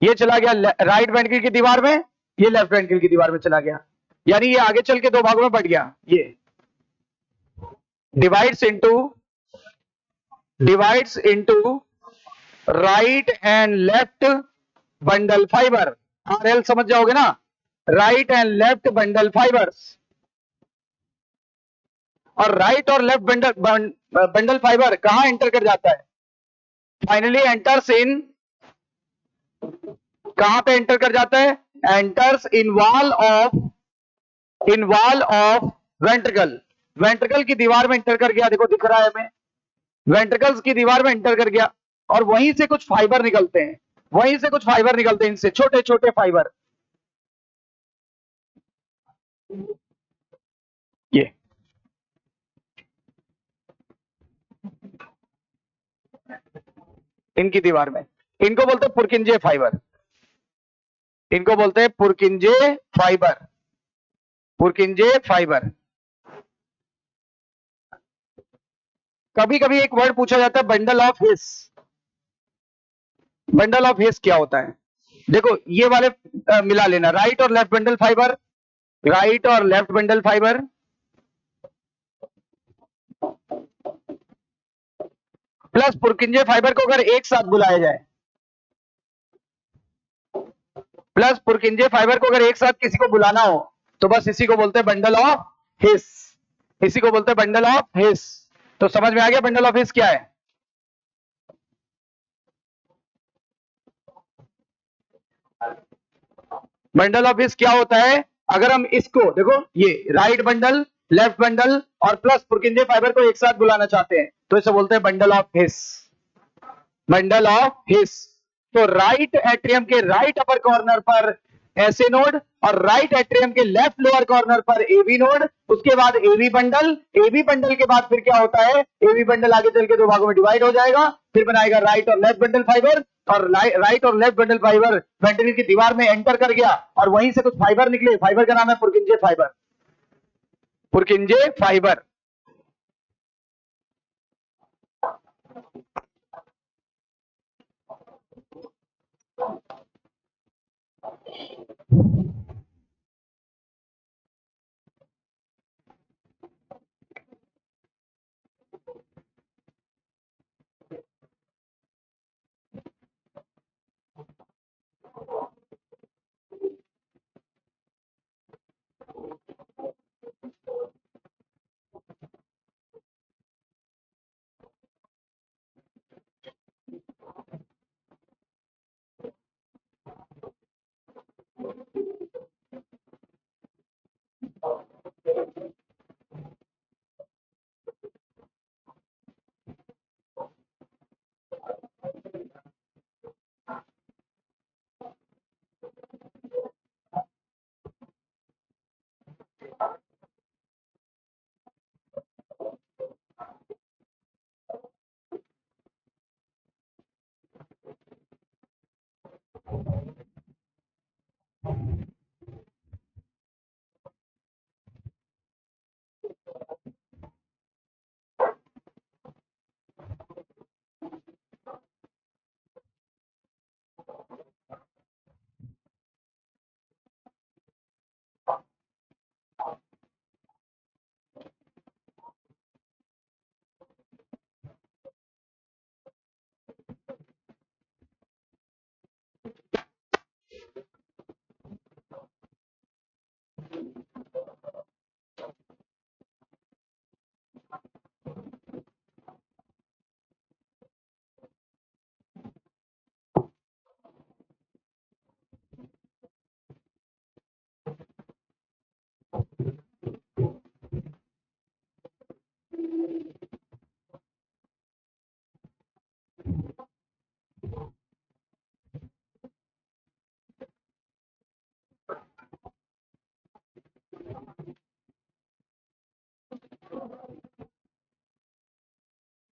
ये चला गया राइट वेंट्रिकल की दीवार में, ये लेफ्ट वेंट्रिकल की दीवार में चला गया, यानी ये आगे चल के 2 भागों में बढ़ गया। ये divides into right and left bundle fibre, RL समझ जाओगे ना, right and left bundle fibres. और राइट और लेफ्ट बंडल फाइबर कहां एंटर कर जाता है? फाइनली एंटर्स इन, कहां पे एंटर कर जाता है? Enters in wall of ventricle, ventricle की दीवार में एंटर कर गया, देखो दिख रहा है हमें, वेंट्रिकल्स की दीवार में एंटर कर गया, और वहीं से कुछ फाइबर निकलते हैं, वहीं से कुछ फाइबर निकलते हैं, इनसे छोटे छोटे फाइबर, ये इनकी दीवार में, इनको बोलते हैं पुरकिंजे फाइबर, इनको बोलते हैं पुरकिंजे फाइबर, पुरकिंजे फाइबर। कभी कभी एक वर्ड पूछा जाता है bundle of his, bundle of his क्या होता है? देखो ये वाले मिला लेना, राइट और लेफ्ट बंडल फाइबर, राइट और left bundle fibre, plus पुरकिंजे fibre को अगर एक साथ बुलाया जाए, प्लस पुरकिंजे फाइबर को अगर एक साथ किसी को बुलाना हो, तो बस इसी को बोलते हैं बंडल ऑफ हिस, इसी को बोलते हैं बंडल ऑफ हिस। तो समझ में आ गया बंडल ऑफ हिस क्या है? बंडल ऑफ हिस क्या होता है? अगर हम इसको देखो, ये राइट बंडल, लेफ्ट बंडल और प्लस पुरकिंजे फाइबर को एक साथ बुलाना चाहते हैं, तो इसे बोलते हैं bundle of his, bundle of his. तो राइट एट्रियम के राइट अपर कॉर्नर पर ऐसे नोड, और राइट एट्रियम के लेफ्ट लोअर कॉर्नर पर एवी नोड, उसके बाद एवी बंडल, एवी बंडल के बाद फिर क्या होता है? एवी बंडल आगे चल के 2 भागों में डिवाइड हो जाएगा, फिर बनाएगा राइट और लेफ्ट बंडल फाइबर, और राइट और लेफ्ट बंडल फाइबर वेंट्रिकल की दीवार में एंटर कर गया, और वहीं से कुछ फाइबर निकले, फाइबर का नाम है पुरकिंजे फाइबर, पुरकिंजे फाइबर।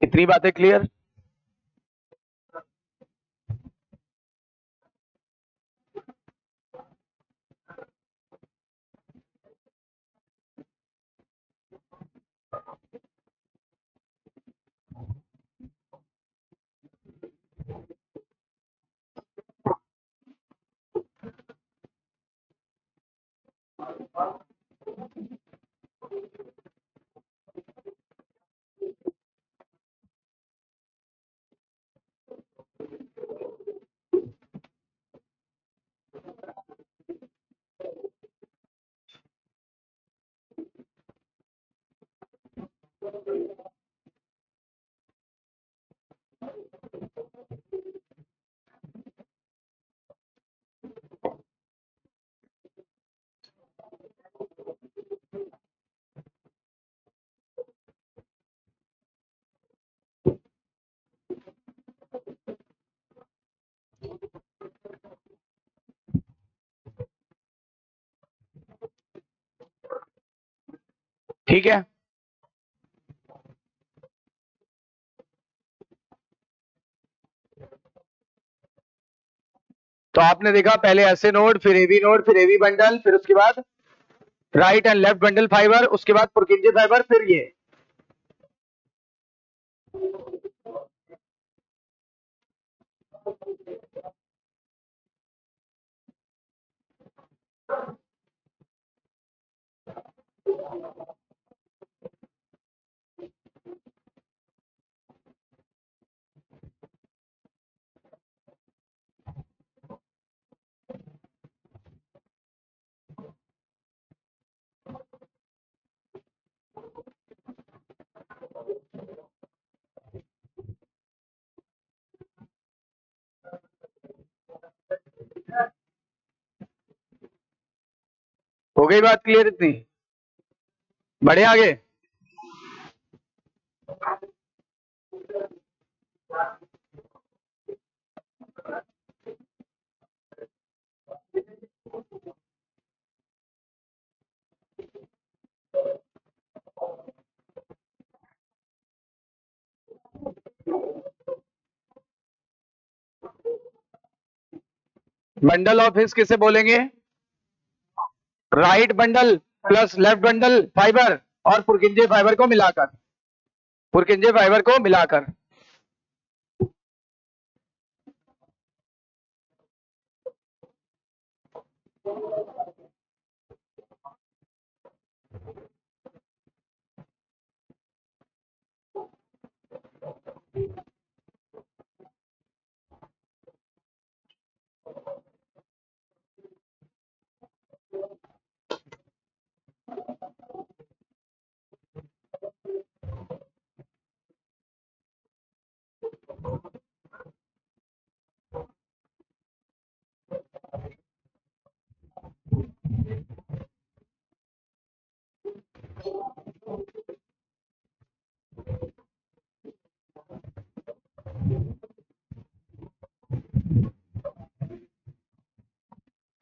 कितनी बातें क्लियर? ठीक है, तो आपने देखा पहले ऐसे नोड, फिर एवी नोड, फिर एवी बंडल, फिर उसके बाद right and left bundle fibre, उसके बाद पुरकिंजे फाइबर, फिर ये। हो गई बात क्लियर इतनी? बढ़े आगे? बंडल ऑफ हिस किसे बोलेंगे? Right bundle plus left bundle fibre और पुरकिंजे फाइबर को मिलाकर, पुरकिंजे फाइबर को मिलाकर।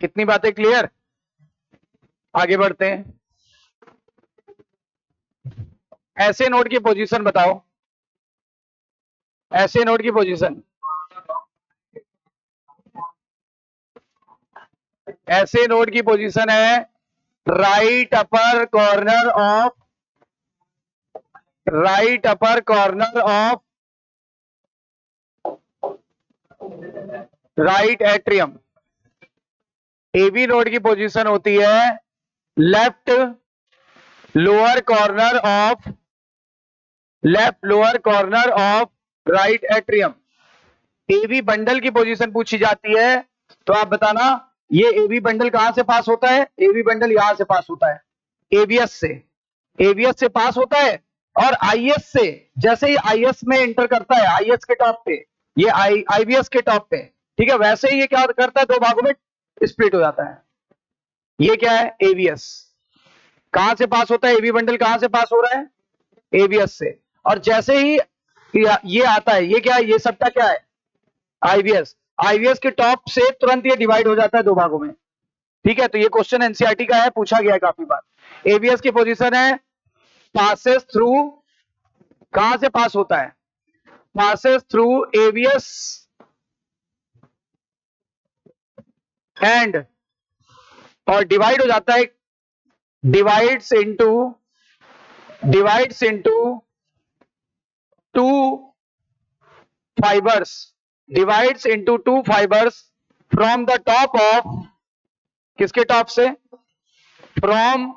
कितनी बातें क्लियर? आगे बढ़ते हैं। ऐसे नोड की पोजीशन बताओ, ऐसे नोड की पोजीशन, ऐसे नोड की पोजीशन है right upper corner of, right upper corner of right atrium. AB node की पोजीशन होती है left lower corner of, left lower corner of right atrium. AB bundle की पोजीशन पूछी जाती है, तो आप बताना ये एबी बंडल कहां से पास होता है? एबी बंडल यहां से पास होता है, एबीएस से, एबीएस से पास होता है और आईएस से, जैसे ही आईएस में एंटर करता है, आईएस के टॉप पे, ये आईबीएस के टॉप पे, ठीक है, वैसे ही ये क्या करता है, दो भागों में स्प्लिट हो जाता है। ये क्या है? एबीएस। कहां से पास होता है? एबी बंडल कहां से पास हो रहा है? एबीएस से। और जैसे ही ये आता है, ये क्या है, ये सबका क्या है, आईवीएस। आईवीएस के टॉप से तुरंत ये डिवाइड हो जाता है दो भागों में। ठीक है, तो ये क्वेश्चन एनसीईआरटी का है, पूछा गया है काफी बार। एवीएस की पोजीशन है पासेस थ्रू, कहां से पास होता है, पासेस थ्रू एवीएस एंड, और डिवाइड हो जाता है, divides into two fibres, divides into two fibres from the top of, किसके टॉप से, from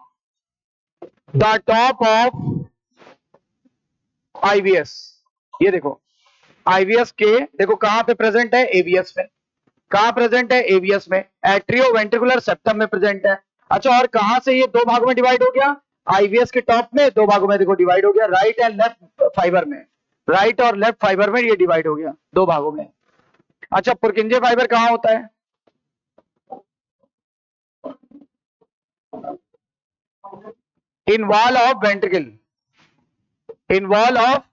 the top of IVS. ये देखो आईवीएस के, देखो कहां पे प्रेजेंट है, एवीएस में। कहां प्रेजेंट है, एवीएस में, एट्रियो वेंट्रिकुलर सेप्टम में प्रेजेंट है। अच्छा, और कहां से ये दो भागों में डिवाइड हो गया, आईवीएस के टॉप में दो भागों में देखो डिवाइड हो गया, राइट एंड लेफ्ट फाइबर में, राइट और लेफ्ट फाइबर में ये डिवाइड हो गया दो भागों में। अच्छा, पुरकिंजे फाइबर कहां होता है, in wall of ventricle, in wall of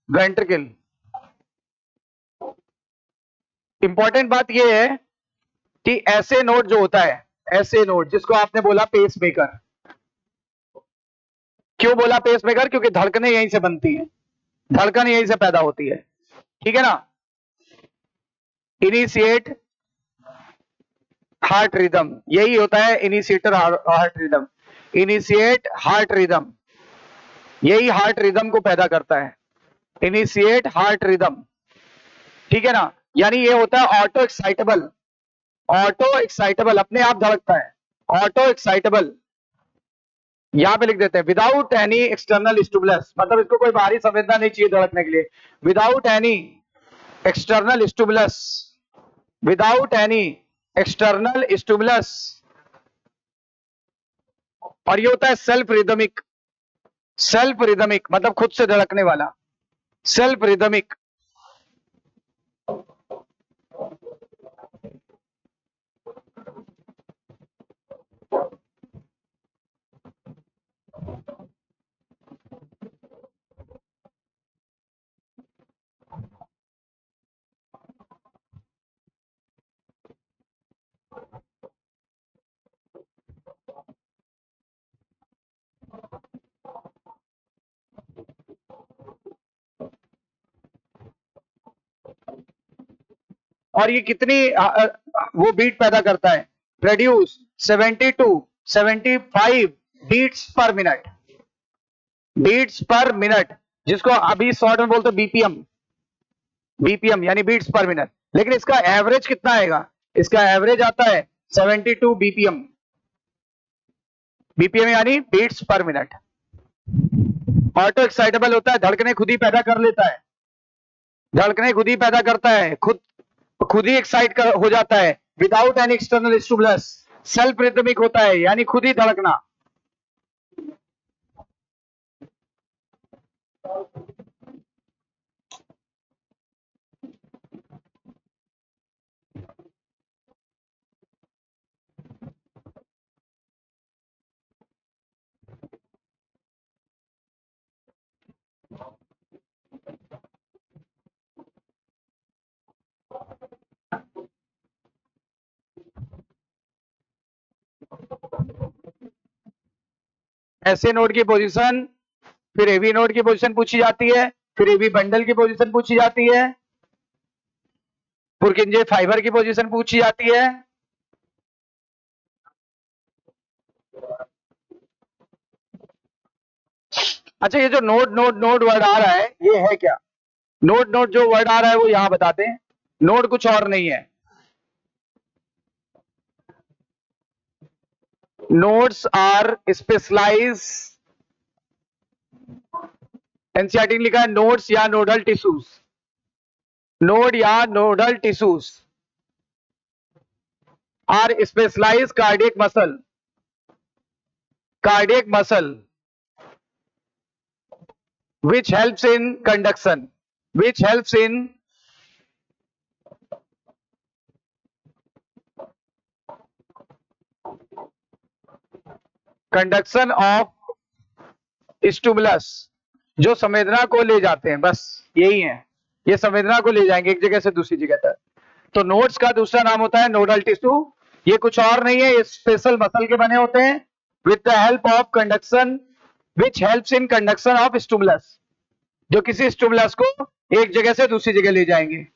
ventricle. Important बात यह है कि ऐसे नोड जो होता है, ऐसे नोड जिसको आपने बोला पेसमेकर, क्यों बोला पेसमेकर, क्योंकि धड़कनें यहीं से बनती हैं, धड़कन यहीं से पैदा होती है। ठीक है ना, इनिशिएट हार्ट रिदम, यही होता है initiator heart rhythm, initiate heart rhythm, यही हार्ट रिदम को पैदा करता है, इनिशिएट हार्ट रिदम। ठीक है ना, यानी ये होता है ऑटो एक्साइटेबल, ऑटो एक्साइटेबल, अपने आप धड़कता है, ऑटो एक्साइटेबल। यहां पे लिख देते हैं विदाउट एनी एक्सटर्नल स्टिमुलस, मतलब इसको कोई बाहरी संवेदना नहीं चाहिए धड़कने के लिए, without any external stimulus, without any external stimulus. और ये होता है सेल्फ रिदमिक, सेल्फ रिदमिक मतलब खुद से धड़कने वाला, सेल्फ रिदमिक। और ये कितनी वो बीट पैदा करता है, produce 72 75 beats per minute, beats per minute, जिसको अभी शॉर्ट में बोलते बीपीएम, बीपीएम यानी बीट्स पर मिनट। लेकिन इसका एवरेज कितना आएगा, इसका एवरेज आता है 72 बीपीएम, बीपीएम यानी beats per minute. Auto excitable होता है, धड़कने खुद ही पैदा कर लेता है, धड़कने खुद ही पैदा करता है, खुद ही एक्साइट हो जाता है, without any external stimulus, self rhythmic होता है यानी खुद ही धड़कना। ऐसे नोड की पोजीशन, फिर एवी नोड की पोजीशन पूछी जाती है, फिर एवी बंडल की पोजीशन पूछी जाती है, पुरकिंजे फाइबर की पोजीशन पूछी जाती है। अच्छा, ये जो नोड नोड नोड वर्ड आ रहा है ये है क्या, नोड नोड जो वर्ड आ रहा है वो यहां बताते हैं, नोड कुछ और नहीं है, नोड्स आर स्पेशलाइज, एनसीईआरटी ने लिखा है नोड्स या नोडल टिश्यूज, नोड या nodal tissues are specialise cardiac muscle which helps in conduction, which helps in conduction of stimulus, जो संवेदना को ले जाते हैं, बस यही है, ये संवेदना को ले जाएंगे एक जगह से दूसरी जगह तक। तो नोड्स का दूसरा नाम होता है नोडल टिश्यू। ये कुछ और नहीं है, ये स्पेशल मसल के बने होते हैं with the help of conduction which helps in conduction of stimulus, जो किसी स्टिमुलस को एक जगह से दूसरी जगह ले जाएंगे,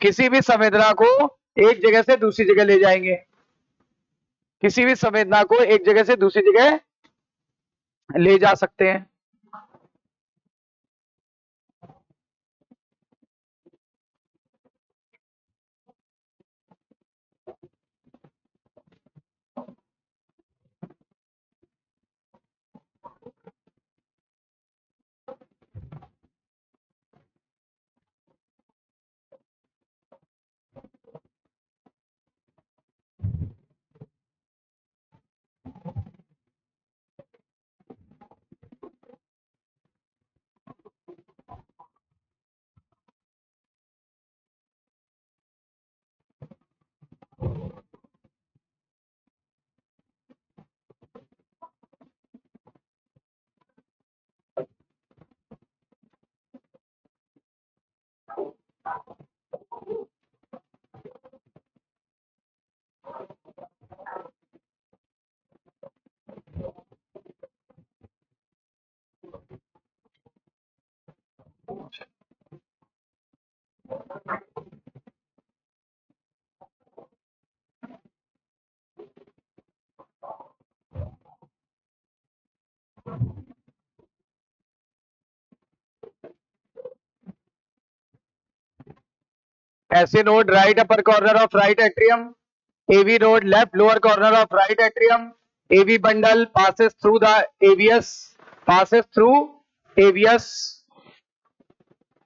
किसी भी संवेदना को एक जगह से दूसरी जगह ले जाएंगे, किसी भी संवेदना को एक जगह से दूसरी जगह ले जा सकते हैं। ऐसे node right upper corner of right atrium, AV node left lower corner of right atrium, AV bundle passes through the AVS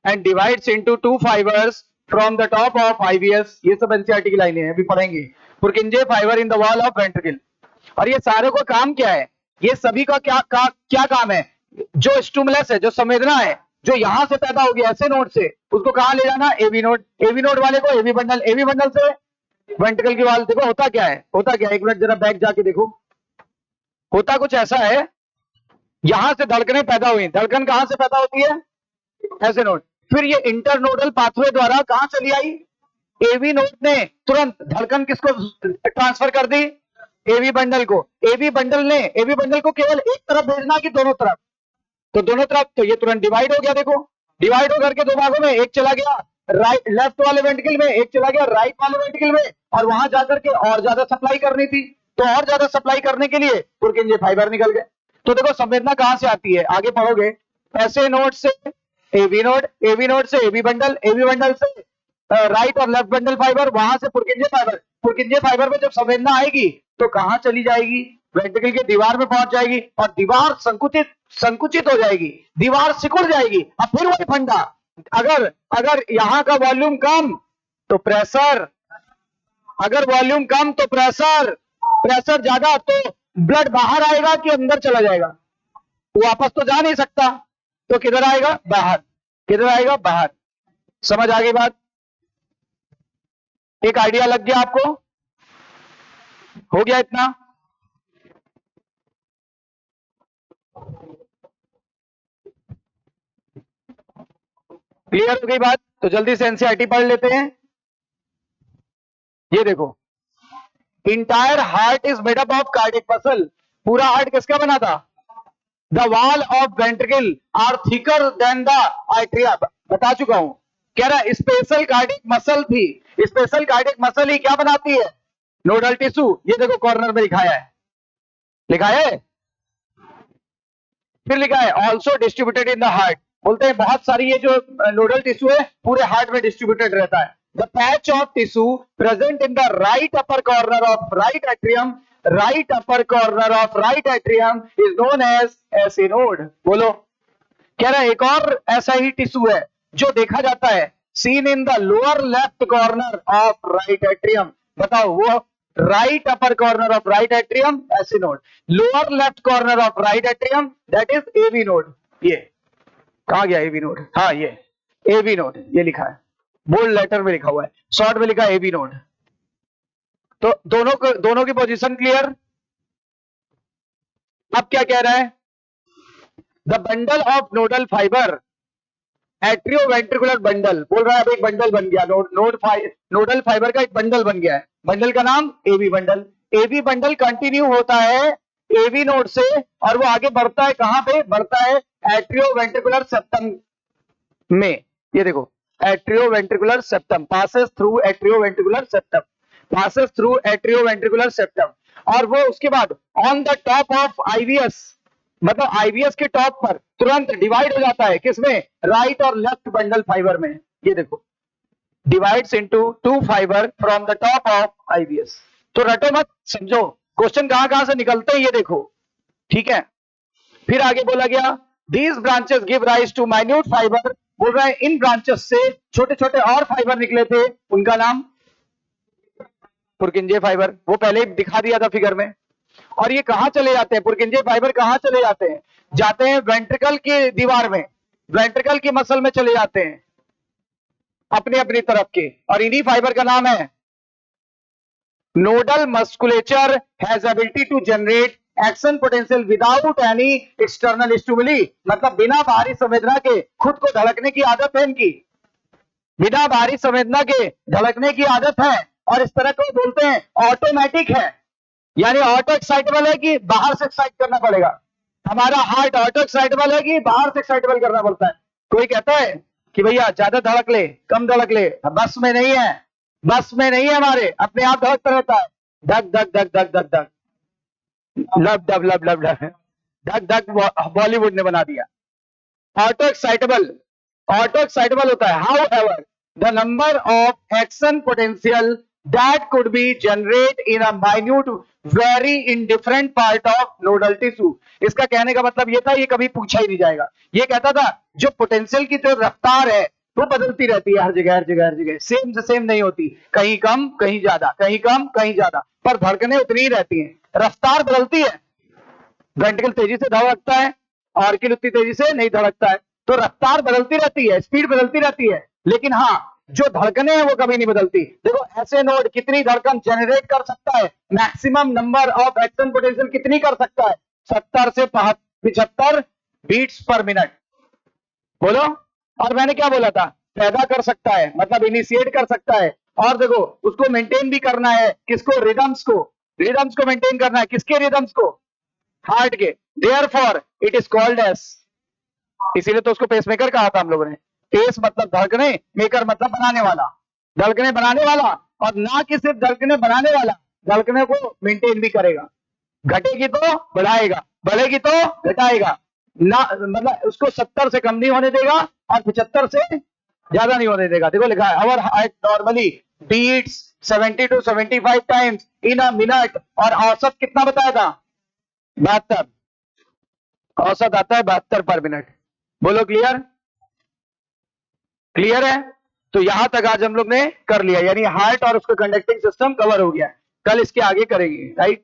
and divides into two fibers from the top of IVS। ये सब NCERT की लाइनें हैं, अभी पढ़ेंगे। पुरकिंजे fibre in the wall of ventricle. और ये सारे को काम क्या है, ये सभी का क्या काम है, जो स्टिमुलस है, जो संवेदना है, जो यहां से पैदा होगी ऐसे नोड से, उसको कहां ले जाना, एवी नोड वाले को एवी बंडल से वेंट्रिकल की वाल। देखो होता क्या है, एक मिनट जरा बैक जाके देखो, होता कुछ ऐसा है, यहां से धड़कनें पैदा हुई, धड़कन कहां से पैदा होती है, ऐसे नोड, फिर ये इंटरनोडल पाथवे द्वारा कहां चली आई, एवी नोड ने तुरंत धड़कन किसको ट्रांसफर कर दी, एवी बंडल को। एवी बंडल को केवल एक तरफ भेजना कि दोनों तरफ, तो दोनों तरफ, तो ये तुरंत डिवाइड हो गया। देखो डिवाइड होकर के दो भागों में, एक चला गया राइट लेफ्ट वाले वेंट्रिकल में, एक चला गया राइट वाले वेंट्रिकल में, और वहां जाकर के और ज्यादा सप्लाई करनी थी, तो और ज्यादा सप्लाई करने के लिए पुरकिंजे फाइबर निकल गए। तो देखो संवेदना कहां से आती है, आगे पढ़ोगे, ऐसे नोड से एवी नोड से एवी बंडल से राइट और लेफ्ट बंडल फाइबर, वहां से पुरकिंजे फाइबर में जब संवेदना आएगी तो कहां चली जाएगी, वेंट्रिकल की दीवार में पहुंच जाएगी, और दीवार संकुचित हो जाएगी, दीवार सिकुड़ जाएगी। अब फिर वही फंडा, अगर यहां का वॉल्यूम कम तो प्रेशर, अगर वॉल्यूम कम तो प्रेशर ज्यादा तो ब्लड बाहर आएगा कि अंदर चला जाएगा, वापस तो जा नहीं सकता, तो किधर आएगा, बाहर। समझ आ गई बात, एक आइडिया लग गया आपको, हो गया इतना। क्लियर हो गई बात, तो जल्दी से एनसीईआरटी पढ़ लेते हैं। ये देखो, entire heart is made up of cardiac muscle, पूरा हार्ट किसका बना था, the wall of ventricle are thicker than the arteria, बता चुका हूं। कह रहा है स्पेशल कार्डियक मसल थी, स्पेशल कार्डियक मसल ही क्या बनाती है, नोडल टिश्यू। ये देखो कॉर्नर में लिखा है, फिर लिखा है also distributed in the heart, बोलते हैं बहुत सारी ये जो नोडल टिश्यू है पूरे हार्ट में डिस्ट्रीब्यूटेड रहता है। The patch of tissue present in the right upper corner of right atrium, is known as SA node. बोलो, कह रहा है एक और ऐसा ही टिश्यू है जो देखा जाता है, seen in the lower left corner of right atrium. बताओ वो right upper corner of right atrium, SA node, lower left corner of right atrium, that is AV node. ये कहा गया एवी नोड, हाँ ये एवी नोड, ये लिखा है बोल्ड लेटर में लिखा हुआ है, शॉर्ट में लिखा है एवी नोड। तो दोनों की पोजीशन क्लियर। अब क्या कह रहा है, the bundle of nodal fibre atrioventricular bundle, बोल रहा है अब एक बंडल बन गया, नोडल फाइबर का एक बंडल बन गया है, बंडल का नाम AB bundle. AB bundle continue होता है एबी नोड से और वो आगे बढ़ता है, कहां पे बढ़ता है? एट्रियोवेंट्रिकुलर सेप्टम में। ये देखो atrioventricular septum, passes through atrioventricular septum, passes through atrioventricular septum. और वो उसके बाद on the top of IVS, मतलब आईवीएस के टॉप पर तुरंत डिवाइड हो जाता है, किसमें? राइट और लेफ्ट बंडल फाइबर में। ये देखो divides into two fibre from the top of IVS. तो रटो मत, समझो क्वेश्चन कहां कहां से निकलते हैं, ये देखो, ठीक है। फिर आगे बोला गया these branches give rise to minute fibre, बोल रहा है इन ब्रांचेस से छोटे छोटे और फाइबर निकले थे, उनका नाम पुरकिंजे फाइबर, वो पहले ही दिखा दिया था फिगर में। और ये कहां चले जाते हैं पुरकिंजे फाइबर? कहां चले जाते हैं? जाते हैं वेंट्रिकल की दीवार में, वेंट्रिकल की मसल में चले जाते हैं अपने अपनी तरफ के, और इन्हीं फाइबर का नाम है nodal musculature has ability to generate action potential without any external stimuli, मतलब बिना बाहरी संवेदना के खुद को धड़कने की आदत है इनकी, बिना बाहरी संवेदना के धड़कने की आदत है। और इस तरह को बोलते हैं ऑटोमेटिक है, यानी ऑटो एक्साइटेबल है कि बाहर से एक्साइट करना पड़ेगा। हमारा हार्ट ऑटो एक्साइटेबल है कि बाहर से एक्साइटेबल करना पड़ता है? कोई कहता है कि भैया ज्यादा धड़क ले, कम धड़क ले, बस में नहीं है, बस में नहीं है, हमारे अपने आप धड़कता रहता है, धक धक धक धक धक धक, लब डब लब लब डब, धक धक बॉलीवुड ने बना दिया। ऑटो एक्साइटेबल होता है। How ever the number of action potential that could be generate in a minute vary in different part of nodal tissue। इसका कहने का मतलब ये था, ये कभी पूछा ही नहीं जाएगा। ये कहता था जो पोटेंशियल की जो रफ्तार है वो बदलती रहती है हर जगह, हर जगह, हर जगह सेम से सेम नहीं होती, कहीं कम कहीं ज्यादा, कहीं कम कहीं ज्यादा, पर धड़कनें उतनी ही रहती हैं, रफ्तार बदलती है। वेंट्रिकल तेजी से धड़कता है, ऑर्किल उतनी तेजी से नहीं धड़कता है, तो रफ्तार बदलती रहती है, स्पीड बदलती रहती है, लेकिन हाँ जो धड़कनें हैं वो कभी नहीं बदलती। देखो ऐसे नोड कितनी धड़कन जनरेट कर सकता है, maximum number of action potential कितनी कर सकता है? 70 से 75 बीट्स पर मिनट। बोलो। और मैंने क्या बोला था? पैदा कर सकता है, मतलब इनिशिएट कर सकता है, और देखो उसको मेंटेन भी करना है, किसको? रिदम्स को, रिदम्स को मेंटेन करना है, किसके रिदम्स को? हार्ट के। Therefore it is called as, इसीलिए तो उसको पेसमेकर कहा था हम लोगों ने। पेस मतलब धड़कने, मेकर मतलब बनाने वाला, धड़कने बनाने वाला, और ना कि सिर्फ धड़कने बनाने वाला, धड़कने को मेंटेन भी करेगा, घटेगी तो बढ़ाएगा, बढ़ेगी तो घटाएगा, ना मतलब उसको 70 से कम नहीं होने देगा और 75 से ज्यादा नहीं होने देगा। देखो लिखा है our heart normally beats 70 to 75 times in a minute, और औसत कितना बताया था? 72, औसत आता है 72 पर मिनट। बोलो क्लियर? क्लियर है? तो यहां तक आज हम लोग ने कर लिया, यानी हार्ट और उसका कंडक्टिंग सिस्टम कवर हो गया। कल इसके आगे करेंगे, राइट?